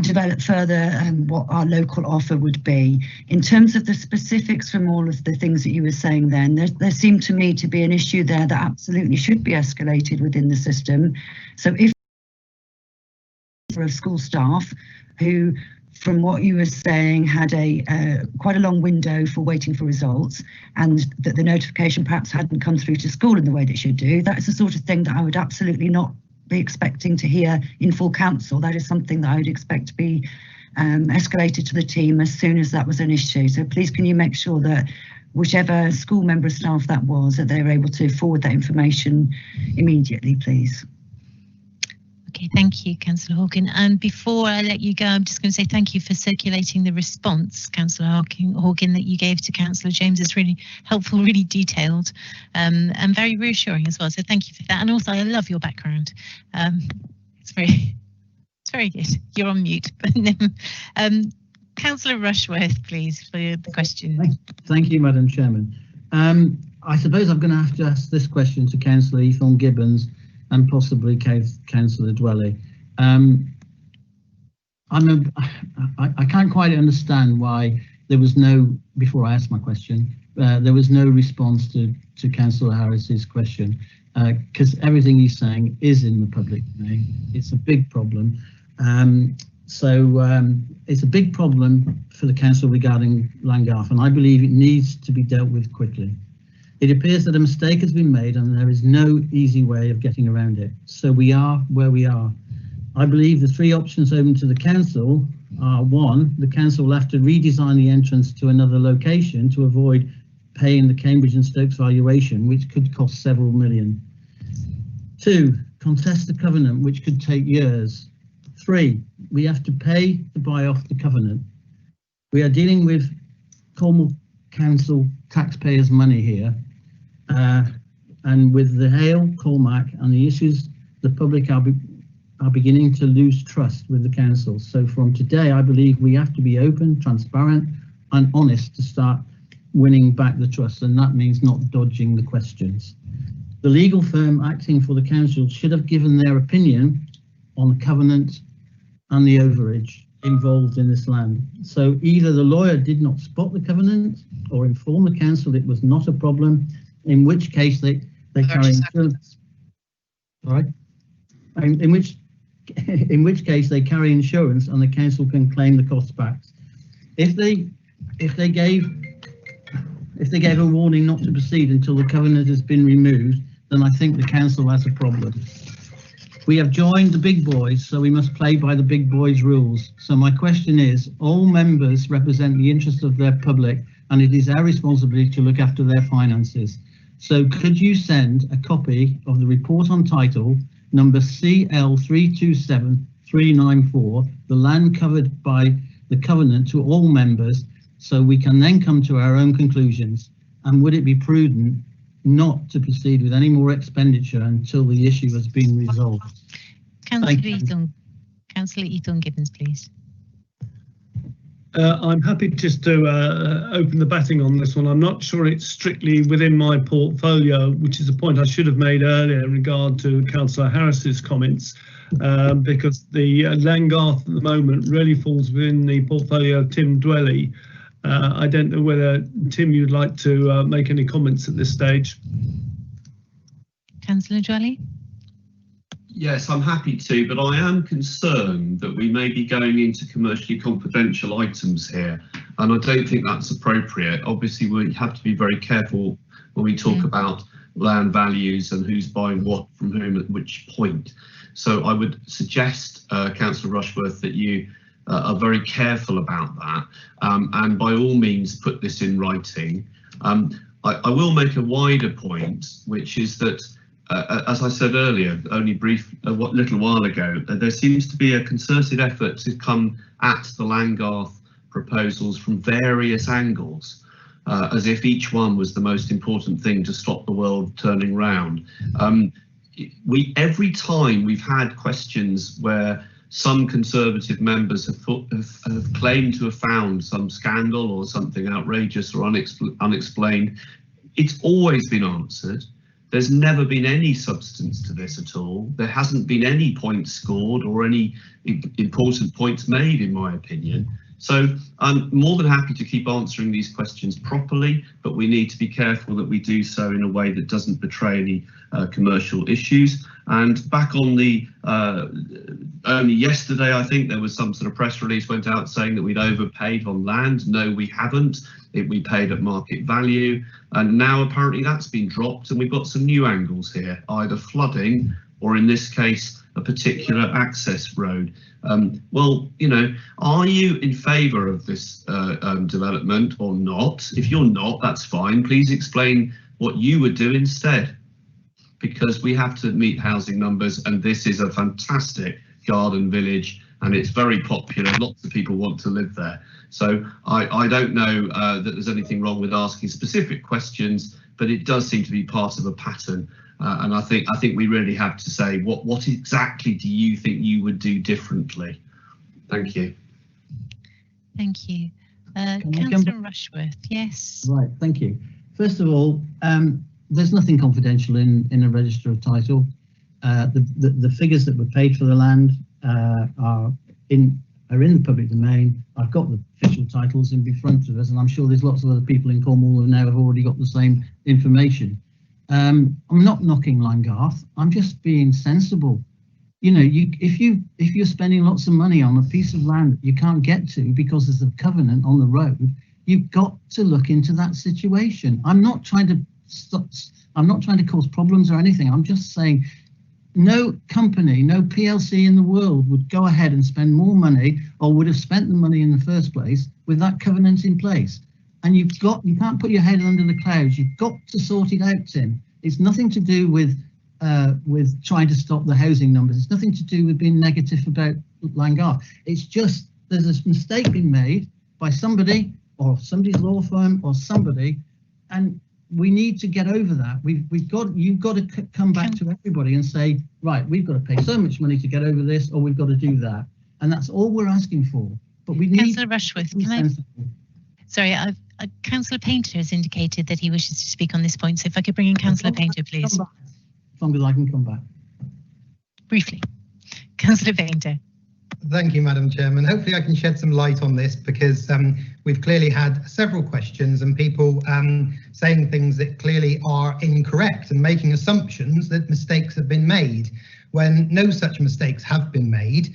develop further what our local offer would be. In terms of the specifics from all of the things that you were saying then, there seemed to me to be an issue there that absolutely should be escalated within the system. So if for school staff who, from what you were saying, had quite a long window for waiting for results, and that the notification perhaps hadn't come through to school in the way that it should do, that is the sort of thing that I would absolutely not be expecting to hear in full council. That is something that I would expect to be escalated to the team as soon as that was an issue. So please, can you make sure that whichever school member of staff that was, that they're able to forward that information immediately, please. Okay, thank you, Councillor Hawken. And before I let you go, I'm just going to say thank you for circulating the response, Councillor Hawken, that you gave to Councillor James. It's really helpful, really detailed, and very reassuring as well. So thank you for that. And also, I love your background. It's very good. You're on mute. Councillor Rushworth, please, for the question. Thank you, Madam Chairman. I suppose I'm going to have to ask this question to Councillor Ethel Gibbons and possibly Councillor Dwelly. I can't quite understand why there was no, before I ask my question, there was no response to Councillor Harris's question. because everything he's saying is in the public domain. It's a big problem. It's a big problem for the council regarding Langgarth, and I believe it needs to be dealt with quickly. It appears that a mistake has been made and there is no easy way of getting around it. So we are where we are. I believe the three options open to the council are: one, the council will have to redesign the entrance to another location to avoid paying the Cambridge and Stokes valuation, which could cost several million. Two, contest the covenant, which could take years. Three, we have to pay to buy off the covenant. We are dealing with Cornwall Council taxpayers' money here, and with the Hale, Cormac and the issues, the public are beginning to lose trust with the council. So from today, I believe we have to be open, transparent and honest to start winning back the trust, and that means not dodging the questions. The legal firm acting for the council should have given their opinion on the covenant and the overage involved in this land. So either the lawyer did not spot the covenant or inform the council it was not a problem, in which case they carry insurance. All right. In which case they carry insurance and the council can claim the costs back. If they gave a warning not to proceed until the covenant has been removed, then I think the council has a problem. We have joined the big boys, so we must play by the big boys' rules. So my question is, all members represent the interests of their public, and it is our responsibility to look after their finances. So could you send a copy of the report on title number CL327394, the land covered by the covenant, to all members, so we can then come to our own conclusions? And would it be prudent not to proceed with any more expenditure until the issue has been resolved? Councillor Eaton-Gibbons, please. I'm happy just to open the batting on this one. I'm not sure it's strictly within my portfolio, which is a point I should have made earlier in regard to Councillor Harris's comments, because the Langgarth at the moment really falls within the portfolio of Tim Dwelly. I don't know whether, Tim, you'd like to make any comments at this stage. Councillor Dwelly? Yes, I'm happy to, but I am concerned that we may be going into commercially confidential items here, and I don't think that's appropriate. Obviously, we have to be very careful when we talk about land values and who's buying what from whom at which point. So I would suggest, Councillor Rushworth, that you are very careful about that, and by all means put this in writing. I will make a wider point, which is that as I said earlier, only a little while ago, there seems to be a concerted effort to come at the Langgarth proposals from various angles, as if each one was the most important thing to stop the world turning round. Every time we've had questions where some Conservative members have claimed to have found some scandal or something outrageous or unexplained, it's always been answered. There's never been any substance to this at all. There hasn't been any points scored or any important points made, in my opinion. So I'm more than happy to keep answering these questions properly, but we need to be careful that we do so in a way that doesn't betray any commercial issues. And back on the, only yesterday, I think there was some sort of press release went out saying that we'd overpaid on land. No, we haven't. We paid at market value, and now apparently that's been dropped, and we've got some new angles here, either flooding or in this case a particular access road. Well, you know, are you in favour of this development or not? If you're not, that's fine. Please explain what you would do instead, because we have to meet housing numbers, and this is a fantastic garden village and it's very popular. Lots of people want to live there. So I don't know that there's anything wrong with asking specific questions, but it does seem to be part of a pattern. And I think we really have to say, what exactly do you think you would do differently? Thank you. Thank you. Councillor Rushworth, yes. Right, thank you. First of all, there's nothing confidential in a register of title. The figures that were paid for the land are in the public domain. I've got the official titles in front of us, and I'm sure there's lots of other people in Cornwall who now have already got the same information. I'm not knocking Langarth. I'm just being sensible. You know, if you're spending lots of money on a piece of land that you can't get to because there's a covenant on the road, you've got to look into that situation. I'm not trying to cause problems or anything. I'm just saying no company, no PLC in the world would go ahead and spend more money, or would have spent the money in the first place, with that covenant in place. And you can't put your head under the clouds. You've got to sort it out, Tim. It's nothing to do with trying to stop the housing numbers. It's nothing to do with being negative about Langarth. It's just there's a mistake being made by somebody, or somebody's law firm, or somebody, and we need to get over that. You've got to come back to everybody and say, right, we've got to pay so much money to get over this, or we've got to do that, and that's all we're asking for. But we need. Councillor Rushworth, sorry, Councillor Painter has indicated that he wishes to speak on this point. So if I could bring in Councillor Painter, please. As long as I can come back. Briefly, Councillor Painter. Thank you, Madam Chairman. Hopefully I can shed some light on this, because we've clearly had several questions and people saying things that clearly are incorrect and making assumptions that mistakes have been made, when no such mistakes have been made.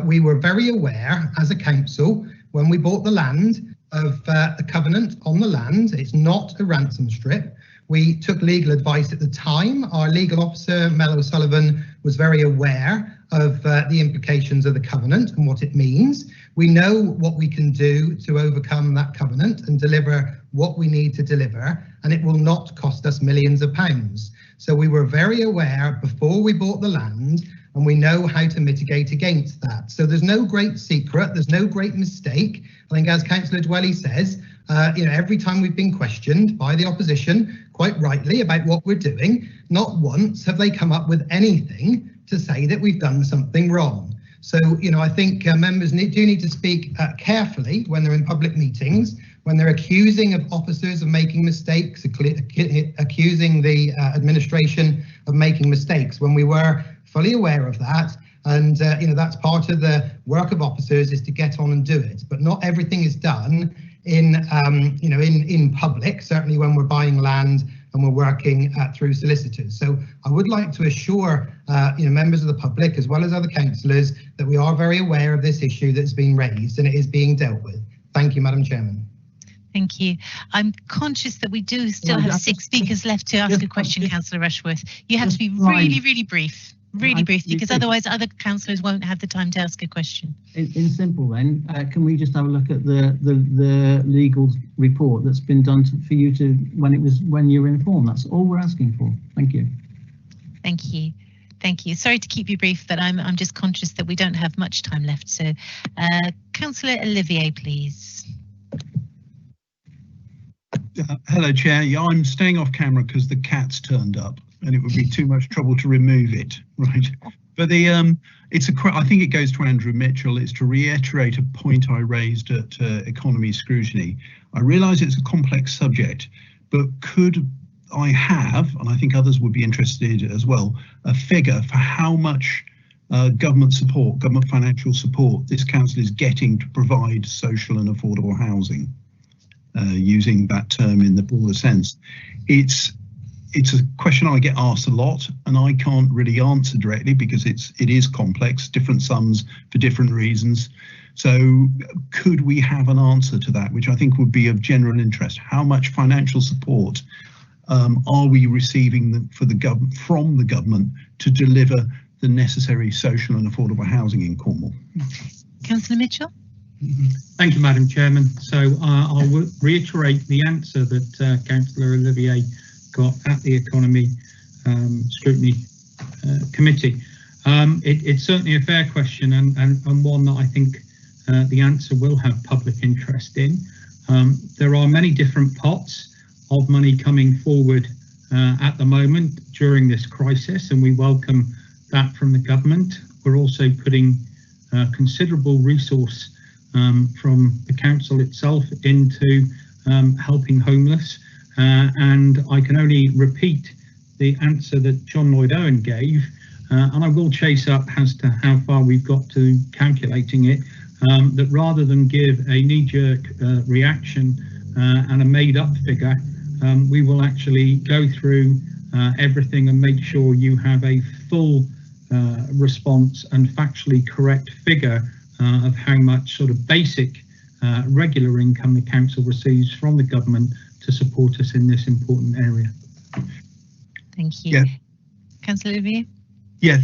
We were very aware as a council when we bought the land of the covenant on the land. It's not a ransom strip. We took legal advice at the time. Our legal officer, Mel O'Sullivan, was very aware of the implications of the covenant and what it means. We know what we can do to overcome that covenant and deliver what we need to deliver, and it will not cost us millions of pounds. So we were very aware before we bought the land, and we know how to mitigate against that. So there's no great secret, there's no great mistake. I think, as Councillor Dwelly says, every time we've been questioned by the opposition, quite rightly, about what we're doing, not once have they come up with anything to say that we've done something wrong. So, I think members do need to speak carefully when they're in public meetings, when they're accusing of officers of making mistakes, accusing the administration of making mistakes, when we were fully aware of that. And, that's part of the work of officers, is to get on and do it. But not everything is done in public, certainly when we're buying land and we're working through solicitors. So I would like to assure members of the public, as well as other councillors, that we are very aware of this issue that's been raised and it is being dealt with. Thank you, Madam Chairman. Thank you. I'm conscious that we do still have 6 speakers left to ask a question, Councillor Rushworth. You have to be really, really brief. Really brief, because otherwise other councillors won't have the time to ask a question. In simple then, can we just have a look at the legal report that's been done for you to when you were informed? That's all we're asking for. Thank you. Thank you. Thank you. Sorry to keep you brief, but I'm just conscious that we don't have much time left. So, Councillor Olivier, please. Hello, Chair. Yeah, I'm staying off camera because the cat's turned up, and it would be too much trouble to remove it, right? But I think it goes to Andrew Mitchell. It's to reiterate a point I raised at economy scrutiny. I realise it's a complex subject, but could I have, and I think others would be interested as well, a figure for how much government support, government financial support, this council is getting to provide social and affordable housing, using that term in the broader sense? It's a question I get asked a lot, and I can't really answer directly because it is complex, different sums for different reasons. So could we have an answer to that, which I think would be of general interest? How much financial support are we receiving from the government to deliver the necessary social and affordable housing in Cornwall? Councillor Mitchell. Thank you, Madam Chairman. So I'll reiterate the answer that Councillor Olivier got at the Economy Scrutiny Committee. It's certainly a fair question, and one that I think the answer will have public interest in. There are many different pots of money coming forward at the moment during this crisis, and we welcome that from the government. We're also putting considerable resource from the council itself into helping homeless. And I can only repeat the answer that John Lloyd Owen gave, and I will chase up as to how far we've got to calculating it, that rather than give a knee-jerk reaction and a made-up figure, we will actually go through everything and make sure you have a full response and factually correct figure of how much sort of basic regular income the council receives from the government to support us in this important area. Thank you. Yeah. Councillor Olivier? Yeah,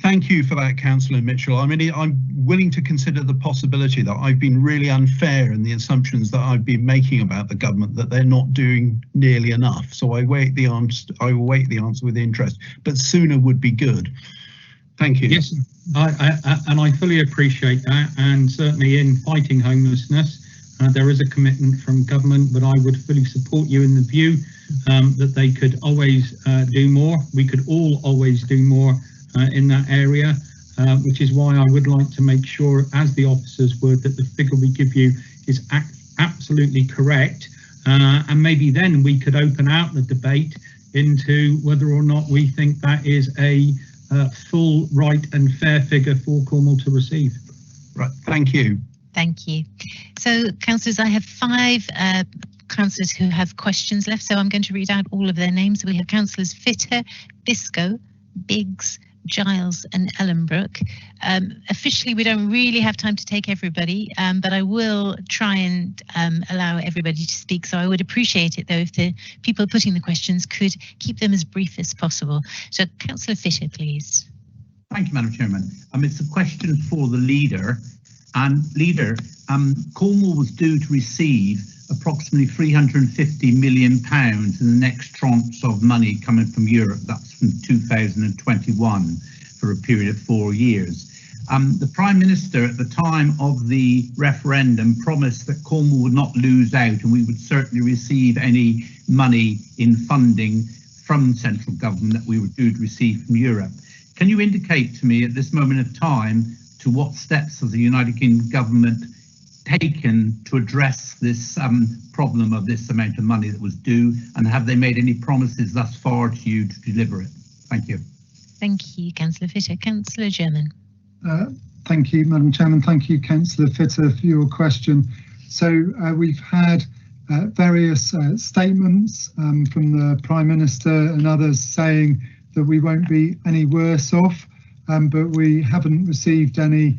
thank you for that, Councillor Mitchell. I mean, I'm willing to consider the possibility that I've been really unfair in the assumptions that I've been making about the government, that they're not doing nearly enough. So I await the answer with interest, but sooner would be good. Thank you. Yes, I fully appreciate that, and certainly in fighting homelessness, there is a commitment from government, but I would fully support you in the view that they could always do more. We could all always do more in that area, which is why I would like to make sure, as the officers would, that the figure we give you is absolutely correct, and maybe then we could open out the debate into whether or not we think that is a full, right and fair figure for Cornwall to receive. Right, thank you. Thank you. So, councillors, I have 5 councillors who have questions left, so I'm going to read out all of their names. We have councillors Fitter, Biscoe, Biggs, Giles and Ellenbrook. Officially, we don't really have time to take everybody, but I will try and allow everybody to speak. So I would appreciate it, though, if the people putting the questions could keep them as brief as possible. So, Councillor Fitter, please. Thank you, Madam Chairman. It's a question for the leader. And leader, Cornwall was due to receive approximately £350 million in the next tranche of money coming from Europe. That's from 2021 for a period of 4 years. The Prime Minister at the time of the referendum promised that Cornwall would not lose out and we would certainly receive any money in funding from central government that we were due to receive from Europe. Can you indicate to me at this moment of time to what steps has the United Kingdom government taken to address this problem of this amount of money that was due, and have they made any promises thus far to you to deliver it? Thank you. Thank you, Councillor Fitter. Councillor German. Thank you, Madam Chairman. Thank you, Councillor Fitter, for your question. So we've had various statements from the Prime Minister and others saying that we won't be any worse off, but we haven't received any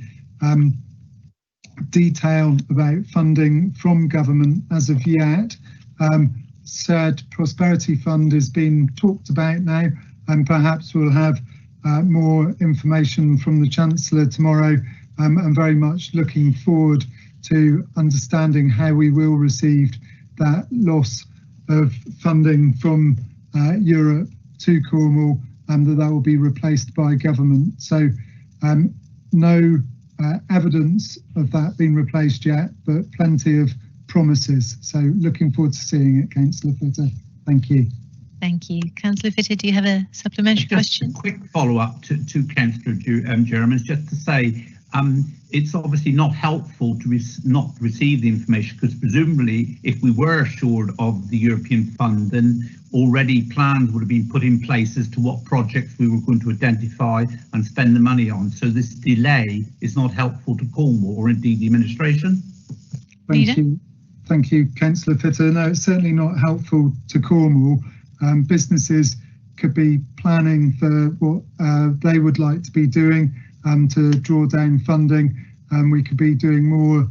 detail about funding from government as of yet. Said Prosperity Fund is being talked about now, and perhaps we'll have more information from the Chancellor tomorrow. I'm very much looking forward to understanding how we will receive that loss of funding from Europe to Cornwall, and that will be replaced by government. So no evidence of that being replaced yet, but plenty of promises. So looking forward to seeing it, Councillor Fitter. Thank you. Thank you. Councillor Fitter, do you have a supplementary question? Just a quick follow-up to Councillor German, just to say it's obviously not helpful to not receive the information, because presumably if we were assured of the European fund, then already plans would have been put in place as to what projects we were going to identify and spend the money on. So this delay is not helpful to Cornwall or indeed the administration. Thank you. Thank you, Councillor Fitter. No, it's certainly not helpful to Cornwall. Businesses could be planning for what they would like to be doing to draw down funding. We could be doing more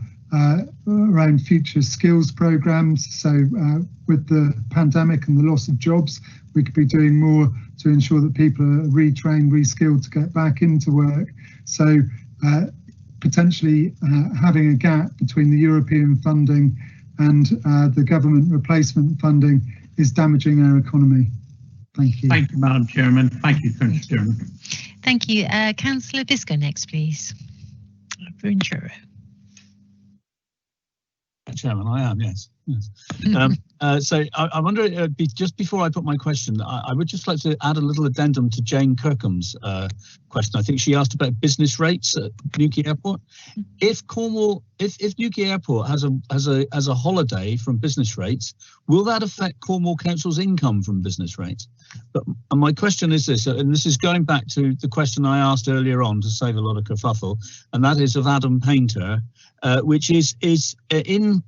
around future skills programs. So with the pandemic and the loss of jobs, we could be doing more to ensure that people are retrained, reskilled to get back into work. So potentially having a gap between the European funding and the government replacement funding is damaging our economy. Thank you. Thank you, Madam Chairman. Thank you, Councillor Chairman. Thank you. Councillor Biscoe next, please. Chairman, I am, yes. So I wonder, just before I put my question, I would just like to add a little addendum to Jane Kirkham's question. I think she asked about business rates at Newquay Airport. If Cornwall, if Newquay Airport has a holiday from business rates, will that affect Cornwall Council's income from business rates? And my question is this, and this is going back to the question I asked earlier on to save a lot of kerfuffle, and that is of Adam Painter, which is in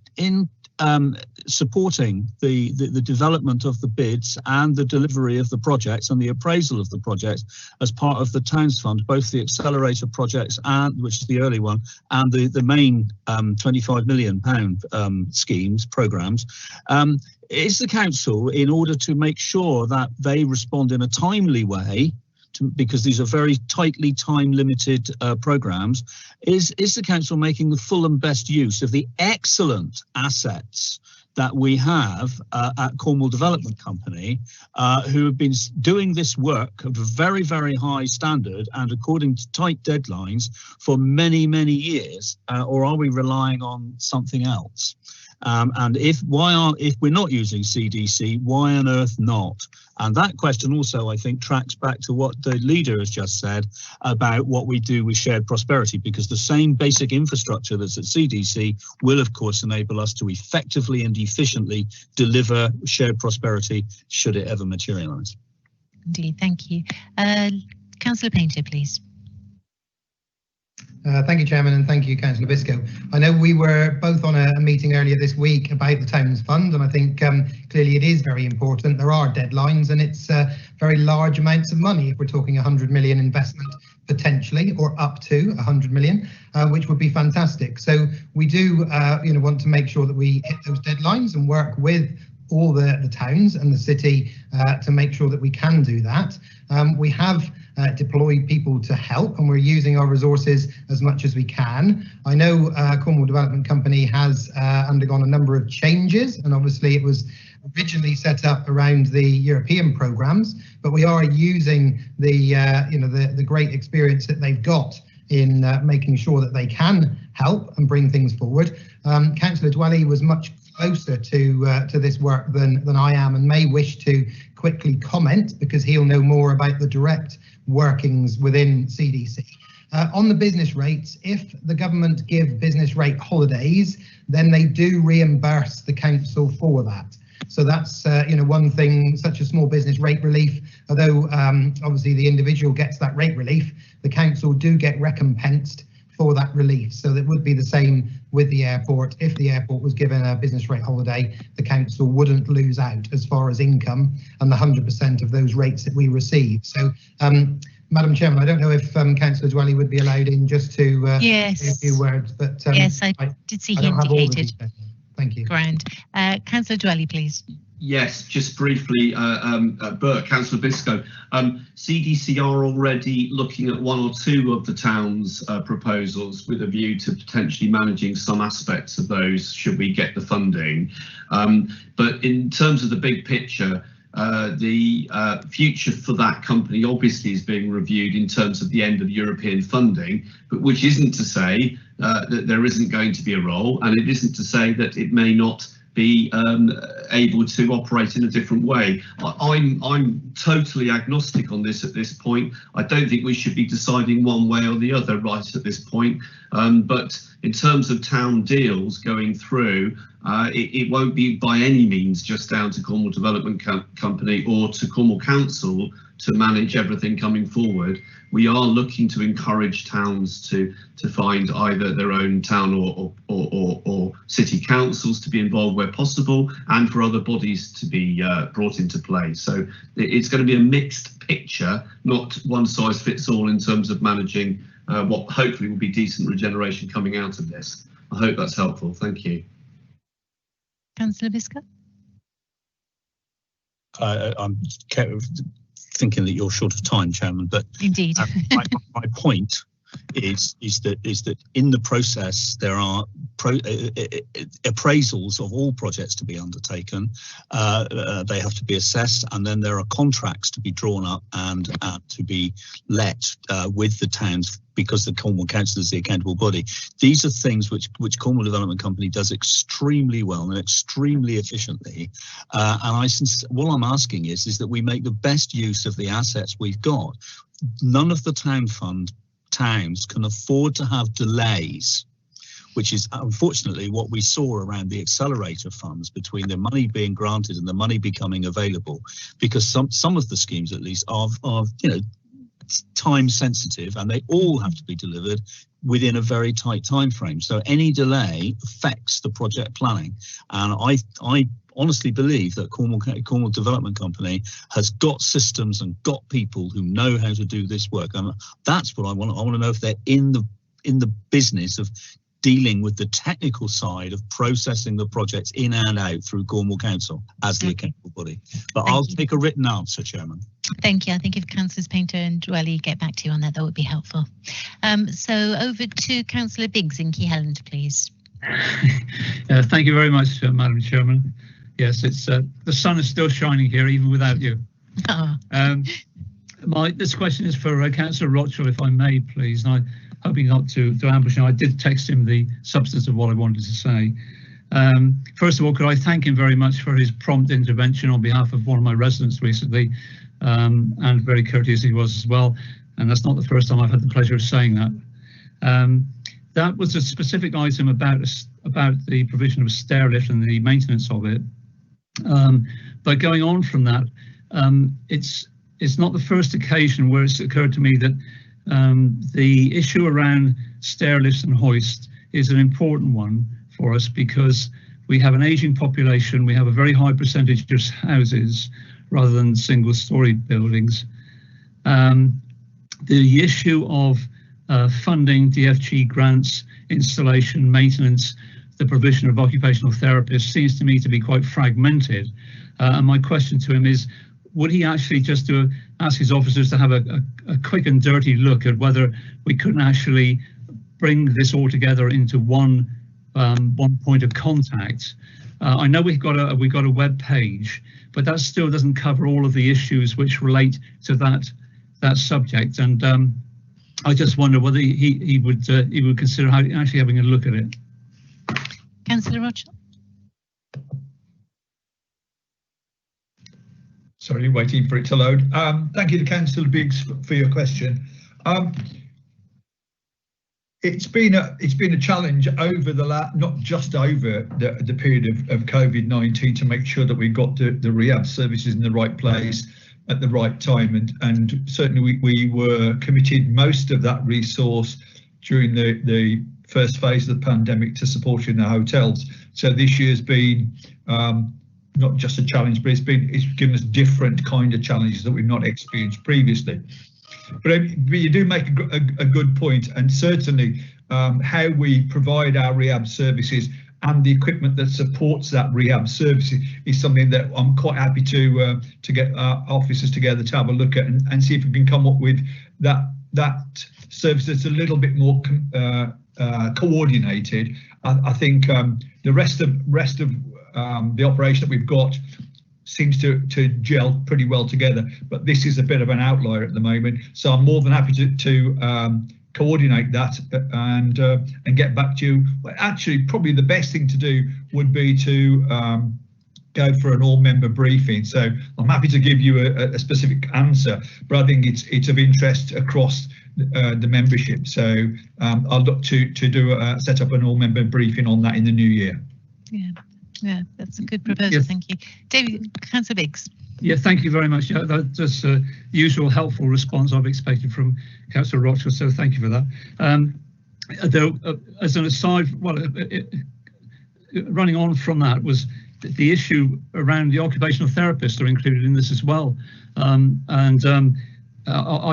supporting the development of the bids and the delivery of the projects and the appraisal of the projects as part of the Towns Fund, both the accelerator projects, and which is the early one, and the main £25 million schemes, programmes. Is the council, in order to make sure that they respond in a timely way, because these are very tightly time-limited programmes, is the council making the full and best use of the excellent assets that we have at Cornwall Development Company, who have been doing this work of a very, very high standard and according to tight deadlines for many, many years, or are we relying on something else? And if we're not using CDC, why on earth not? And that question also, I think, tracks back to what the leader has just said about what we do with shared prosperity, because the same basic infrastructure that's at CDC will, of course, enable us to effectively and efficiently deliver shared prosperity should it ever materialise. Indeed, thank you. Councillor Painter, please. Thank you, Chairman, and thank you, Councillor Biscoe. I know we were both on a meeting earlier this week about the Towns Fund, and I think clearly it is very important. There are deadlines, and it's very large amounts of money if we're talking 100 million investment potentially, or up to 100 million, which would be fantastic. So we do want to make sure that we hit those deadlines and work with all the towns and the city to make sure that we can do that. We have deployed people to help, and we're using our resources as much as we can. I know Cornwall Development Company has undergone a number of changes, and obviously it was originally set up around the European programmes, but we are using the great experience that they've got in making sure that they can help and bring things forward. Councillor Dwelly was much closer to this work than I am, and may wish to quickly comment because he'll know more about the direct workings within CDC. On the business rates, if the government give business rate holidays, then they do reimburse the council for that. So that's one thing, such a small business rate relief, although obviously the individual gets that rate relief, the council do get recompensed for that relief. So that would be the same with the airport. If the airport was given a business rate holiday, the council wouldn't lose out as far as income and the 100% of those rates that we receive. So Madam Chairman, I don't know if Councillor Dwelly would be allowed in just to say a few words, but yes, I did see he indicated. Thank you. Grand. Councillor Dwelly, please. Yes, just briefly, Bert, Councillor Biscoe, CDC are already looking at one or two of the town's proposals with a view to potentially managing some aspects of those should we get the funding. But in terms of the big picture, the future for that company obviously is being reviewed in terms of the end of European funding, but which isn't to say that there isn't going to be a role, and it isn't to say that it may not be able to operate in a different way. I'm totally agnostic on this at this point. I don't think we should be deciding one way or the other right at this point. But in terms of town deals going through, it won't be by any means just down to Cornwall Development Company or to Cornwall Council to manage everything coming forward. We are looking to encourage towns to find either their own town or city councils to be involved where possible, and for other bodies to be brought into play. So it's going to be a mixed picture, not one size fits all in terms of managing what hopefully will be decent regeneration coming out of this. I hope that's helpful. Thank you. Councillor Biscoe? I'm thinking that you're short of time, Chairman, but indeed, my point is that in the process there are appraisals of all projects to be undertaken. They have to be assessed, and then there are contracts to be drawn up and to be let with the towns, because the Cornwall Council is the accountable body. These are things which Cornwall Development Company does extremely well and extremely efficiently. What I'm asking is that we make the best use of the assets we've got. None of the town fund towns can afford to have delays, which is unfortunately what we saw around the accelerator funds, between the money being granted and the money becoming available, because some of the schemes at least are time sensitive, and they all have to be delivered within a very tight time frame. So any delay affects the project planning. And I honestly believe that Cornwall Development Company has got systems and got people who know how to do this work. And that's what I want. I want to know if they're in the business of dealing with the technical side of processing the projects in and out through Cornwall Council as the accountable body. But I'll take a written answer, Chairman. Thank you. I think if Councillors Painter and Dwelly get back to you on that, that would be helpful. So over to Councillor Biggs in Keyhilland, please. Thank you very much, Madam Chairman. Yes, it's the sun is still shining here even without you. Oh. This question is for Councillor Rochell, if I may, please. And I'm hoping not to ambush him. I did text him the substance of what I wanted to say. First of all, could I thank him very much for his prompt intervention on behalf of one of my residents recently, and very courteous he was as well. And that's not the first time I've had the pleasure of saying that. That was a specific item about the provision of a stair lift and the maintenance of it. But going on from that, it's not the first occasion where it's occurred to me that the issue around stair lifts and hoist is an important one for us, because we have an aging population, we have a very high percentage of houses rather than single-storey buildings. The issue of funding DFG grants, installation, maintenance, the provision of occupational therapists seems to me to be quite fragmented. And my question to him is, would he actually just ask his officers to have a quick and dirty look at whether we couldn't actually bring this all together into one point of contact? I know we've got a web page, but that still doesn't cover all of the issues which relate to that subject. And I just wonder whether he would consider actually having a look at it. Councillor Rochell. Sorry, waiting for it to load. Thank you to Councillor Biggs for your question. It's been a challenge over not just over the period of COVID-19 to make sure that we got the rehab services in the right place at the right time, and certainly we were committed most of that resource during the first phase of the pandemic to supporting the hotels. So this year's been not just a challenge, but it's given us different kind of challenges that we've not experienced previously. But you do make a good point, and certainly how we provide our rehab services and the equipment that supports that rehab service is something that I'm quite happy to get our officers together to have a look at and see if we can come up with that service that's a little bit more coordinated. I think the rest of the operation that we've got seems to gel pretty well together, but this is a bit of an outlier at the moment. So I'm more than happy to coordinate that and get back to you. Well, actually, probably the best thing to do would be to go for an all-member briefing. So I'm happy to give you a specific answer, but I think it's of interest across the membership. So I'll look to set up an all-member briefing on that in the new year. Yeah, that's a good proposal. Yes. Thank you. David, Councillor Biggs. Yeah, thank you very much. That's a usual helpful response I've expected from Councillor Rochell, so thank you for that. As an aside, running on from that was the issue around the occupational therapists are included in this as well. I've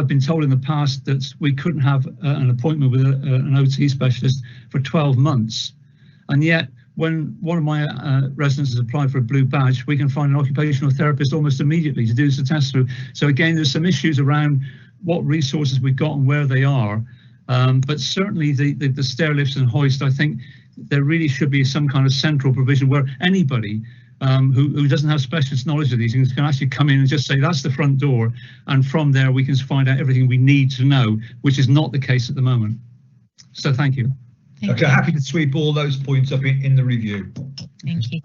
been told in the past that we couldn't have an appointment with an OT specialist for 12 months. And yet, when one of my residents has applied for a blue badge, we can find an occupational therapist almost immediately to do the test through. So again, there's some issues around what resources we've got and where they are. But certainly the stair lifts and hoist, I think there really should be some kind of central provision where anybody who doesn't have specialist knowledge of these things can actually come in and just say, that's the front door. And from there, we can find out everything we need to know, which is not the case at the moment. So thank you. Okay, happy to sweep all those points up in the review. Thank you.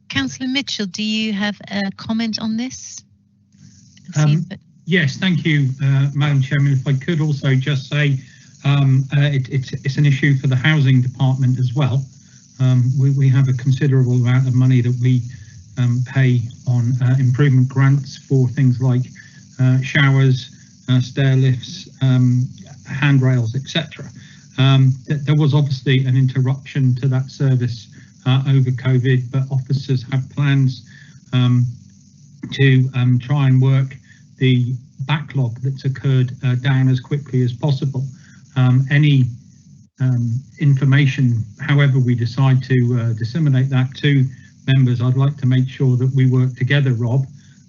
Councillor Mitchell, do you have a comment on this? Yes, thank you, Madam Chairman. If I could also just say it's an issue for the Housing Department as well. We have a considerable amount of money that we pay on improvement grants for things like showers, stair lifts, handrails, etc. There was obviously an interruption to that service over COVID, but officers have plans to try and work the backlog that's occurred down as quickly as possible. Any information, however we decide to disseminate that to members, I'd like to make sure that we work together, Rob,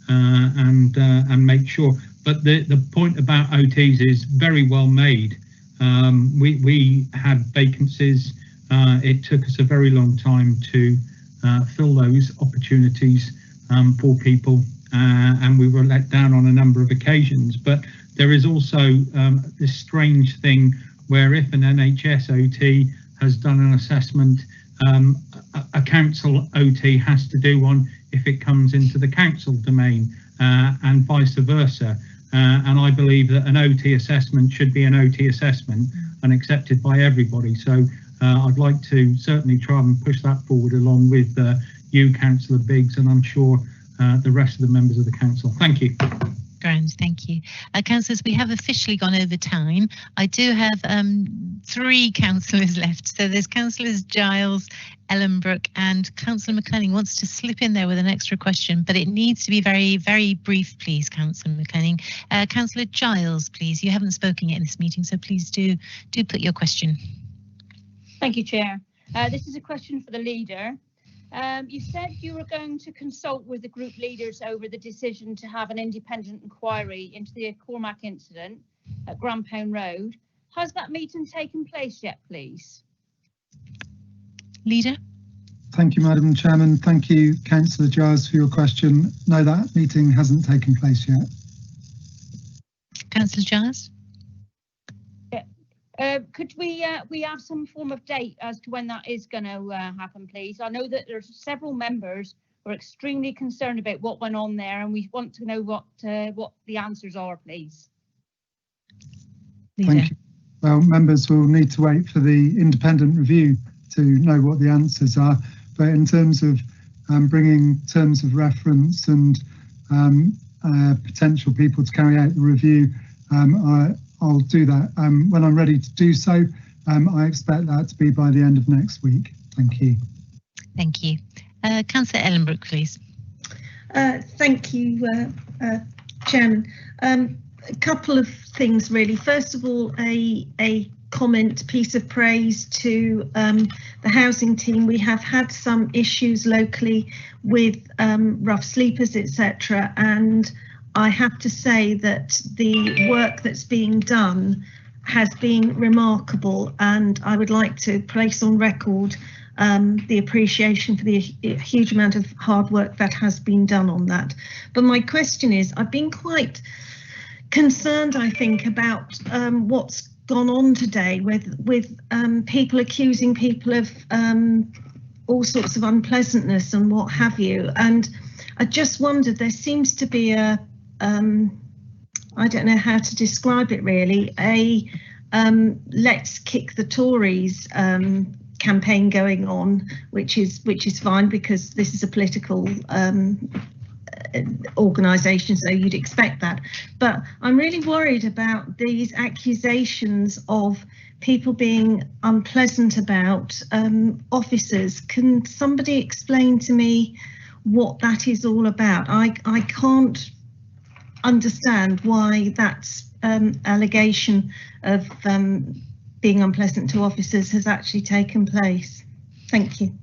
and make sure. But the point about OTs is very well made. We had vacancies. It took us a very long time to fill those opportunities for people, and we were let down on a number of occasions. But there is also this strange thing where if an NHS OT has done an assessment, a council OT has to do one if it comes into the council domain, and vice versa. And I believe that an OT assessment should be an OT assessment and accepted by everybody. So I'd like to certainly try and push that forward along with you, Councillor Biggs, and I'm sure the rest of the members of the council. Thank you. Grand, thank you. Councillors, we have officially gone over time. I do have 3 councillors left. So there's Councillors Giles, Ellenbrook, and Councillor McClenning wants to slip in there with an extra question, but it needs to be very, very brief, please, Councillor McClenning. Councillor Giles, please. You haven't spoken yet in this meeting, so please do put your question. Thank you, Chair. This is a question for the leader. You said you were going to consult with the group leaders over the decision to have an independent inquiry into the Cormac incident at Grandpound Road. Has that meeting taken place yet, please? Leader. Thank you, Madam Chairman. Thank you, Councillor Giles, for your question. No, that meeting hasn't taken place yet. Councillor Giles. Could we have some form of date as to when that is going to happen, please? I know that there's several members who are extremely concerned about what went on there, and we want to know what the answers are, please. Thank you. Well, members will need to wait for the independent review to know what the answers are. But in terms of bringing terms of reference and potential people to carry out the review, I'll do that when I'm ready to do so. I expect that to be by the end of next week. Thank you. Thank you. Councillor Ellenbrook, please. Thank you, Chairman. A couple of things, really. First of all, a comment, piece of praise to the housing team. We have had some issues locally with rough sleepers, etc., and I have to say that the work that's being done has been remarkable, and I would like to place on record the appreciation for the huge amount of hard work that has been done on that. But my question is, I've been quite concerned, I think, about what's gone on today with people accusing people of all sorts of unpleasantness and what have you. And I just wondered, there seems to be a I don't know how to describe it really, a let's kick the Tories campaign going on, which is fine because this is a political organisation, so you'd expect that. But I'm really worried about these accusations of people being unpleasant about officers. Can somebody explain to me what that is all about? I can't understand why that's allegation of being unpleasant to officers has actually taken place. Thank you.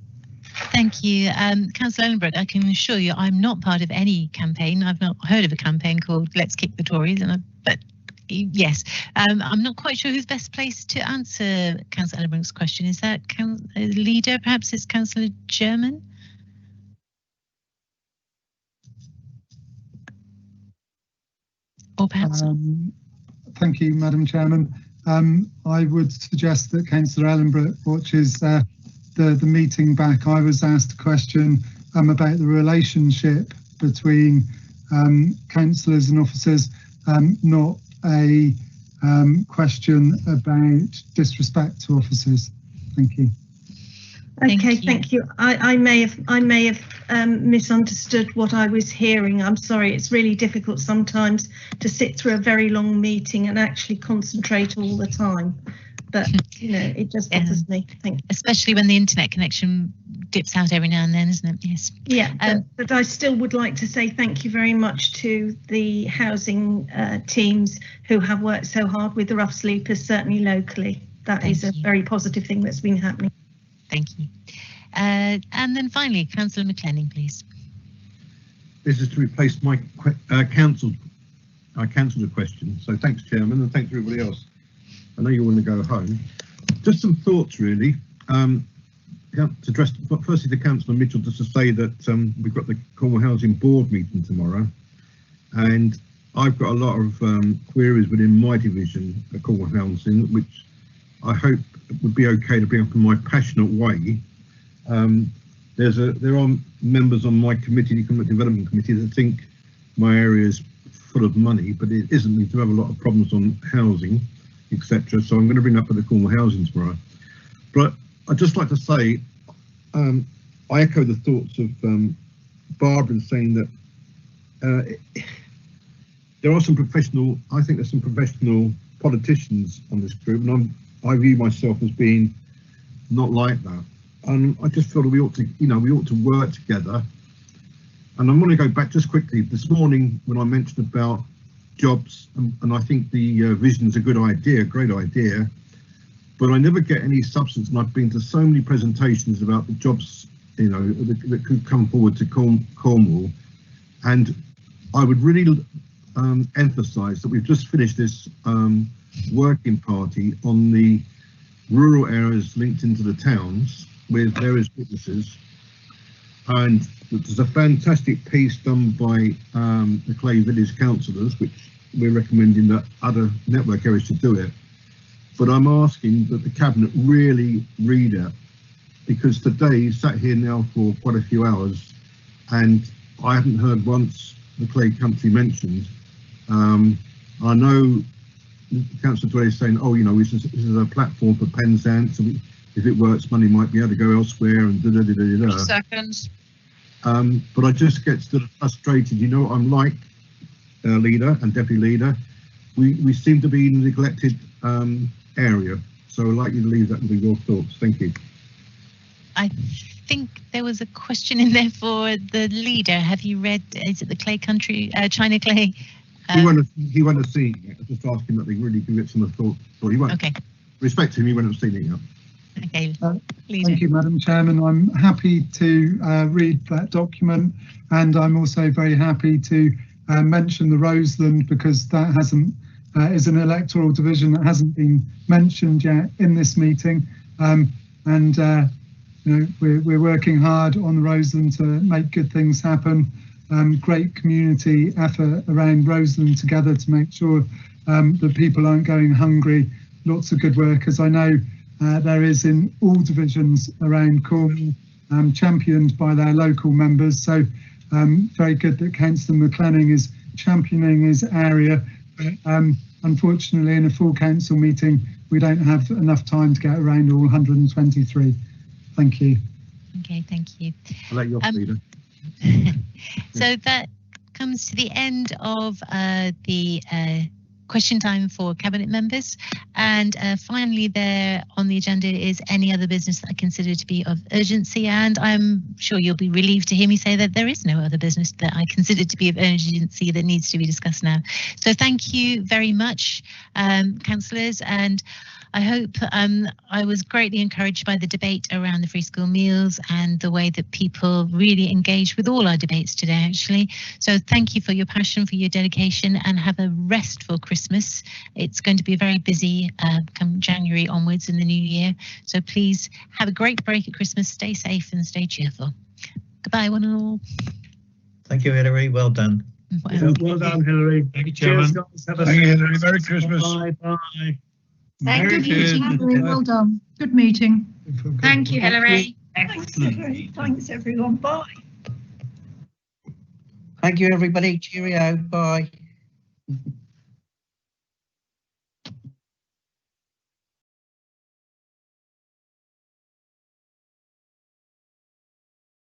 Thank you. Councillor Ellenbrook, I can assure you I'm not part of any campaign. I've not heard of a campaign called Let's Kick the Tories, but yes, I'm not quite sure who's best placed to answer Councillor Ellenbrook's question. Is that leader? Perhaps it's Councillor German? Or perhaps thank you, Madam Chairman. I would suggest that Councillor Ellenbrook watches the meeting back. I was asked a question about the relationship between councillors and officers, not a question about disrespect to officers. Thank you. Okay, thank you. I may have misunderstood what I was hearing. I'm sorry. It's really difficult sometimes to sit through a very long meeting and actually concentrate all the time. but you know, it just bothers me. Thank you. Especially when the internet connection dips out every now and then, isn't it? Yes. Yeah, but I still would like to say thank you very much to the housing teams who have worked so hard with the rough sleepers, certainly locally. That is a very positive thing that's been happening. Thank you. And then finally, Councillor McLennan, please. This is to replace my I cancelled a question. So thanks, Chairman, and thanks everybody else. I know you want to go home. Just some thoughts, really. To address, firstly, to Councillor Mitchell, just to say that we've got the Cornwall Housing Board meeting tomorrow, and I've got a lot of queries within my division at Cornwall Housing, which I hope would be okay to bring up in my passionate way. There are members on my committee, the Economic Development Committee, that think my area is full of money, but it isn't. We do have a lot of problems on housing, etc. So I'm going to bring up at the Cornwall Housing tomorrow. But I'd just like to say, I echo the thoughts of Barbara in saying that there are some professional, I think there's some professional politicians on this group, and I view myself as being not like that. And I just feel that we ought to, we ought to work together. And I'm going to go back just quickly. This morning, when I mentioned about jobs, and I think the vision is a good idea, great idea, but I never get any substance. And I've been to so many presentations about the jobs, that could come forward to Cornwall. And I would really emphasise that we've just finished this working party on the rural areas linked into the towns with various witnesses, and there's a fantastic piece done by the Clay Village councillors, which we're recommending that other network areas should do it. But I'm asking that the Cabinet really read it, because today, sat here now for quite a few hours, and I haven't heard once the Clay country mentioned. I know Councillor Dwyer is saying, oh, this is a platform for Penzance, so if it works, money might be able to go elsewhere and da-da-da-da-da. 3 seconds. But I just get sort of frustrated. I'm like leader and deputy leader. We seem to be in a neglected area. So I'd like you to leave that with your thoughts. Thank you. I think there was a question in there for the leader. Have you read, is it the Clay country, China Clay? He won't have seen it. I just asked him that they really give it some thought. Well, he won't. Okay. Respect him, he won't have seen it yet. Okay. Thank you, Madam Chairman. I'm happy to read that document, and I'm also very happy to mention the Roseland, because that hasn't is an electoral division that hasn't been mentioned yet in this meeting. We're working hard on the Roseland to make good things happen. Great community effort around Roseland together to make sure that people aren't going hungry. Lots of good work, as I know there is in all divisions around Cornwall, championed by their local members. So very good that Councillor McLennan is championing his area. Unfortunately, in a full council meeting, we don't have enough time to get around all 123. Thank you. Okay, thank you. I'll let you off, leader. So that comes to the end of the question time for Cabinet members, and finally there on the agenda is any other business that I consider to be of urgency, and I'm sure you'll be relieved to hear me say that there is no other business that I consider to be of urgency that needs to be discussed now. So thank you very much, councillors, and I hope I was greatly encouraged by the debate around the free school meals and the way that people really engaged with all our debates today, actually. So thank you for your passion, for your dedication, and have a restful Christmas. It's going to be very busy come January onwards in the new year. So please have a great break at Christmas, stay safe and stay cheerful. Goodbye, one and all. Thank you, Hilary. Well done. Well done, Hilary. Thank you, Chairman. Cheers, guys. Thank you, Hilary. Merry Christmas. Bye. Good meeting, Hilary. Well done. Good meeting. Thank you, Hilary. Thanks, everyone. Bye. Thank you, everybody. Cheerio. Bye.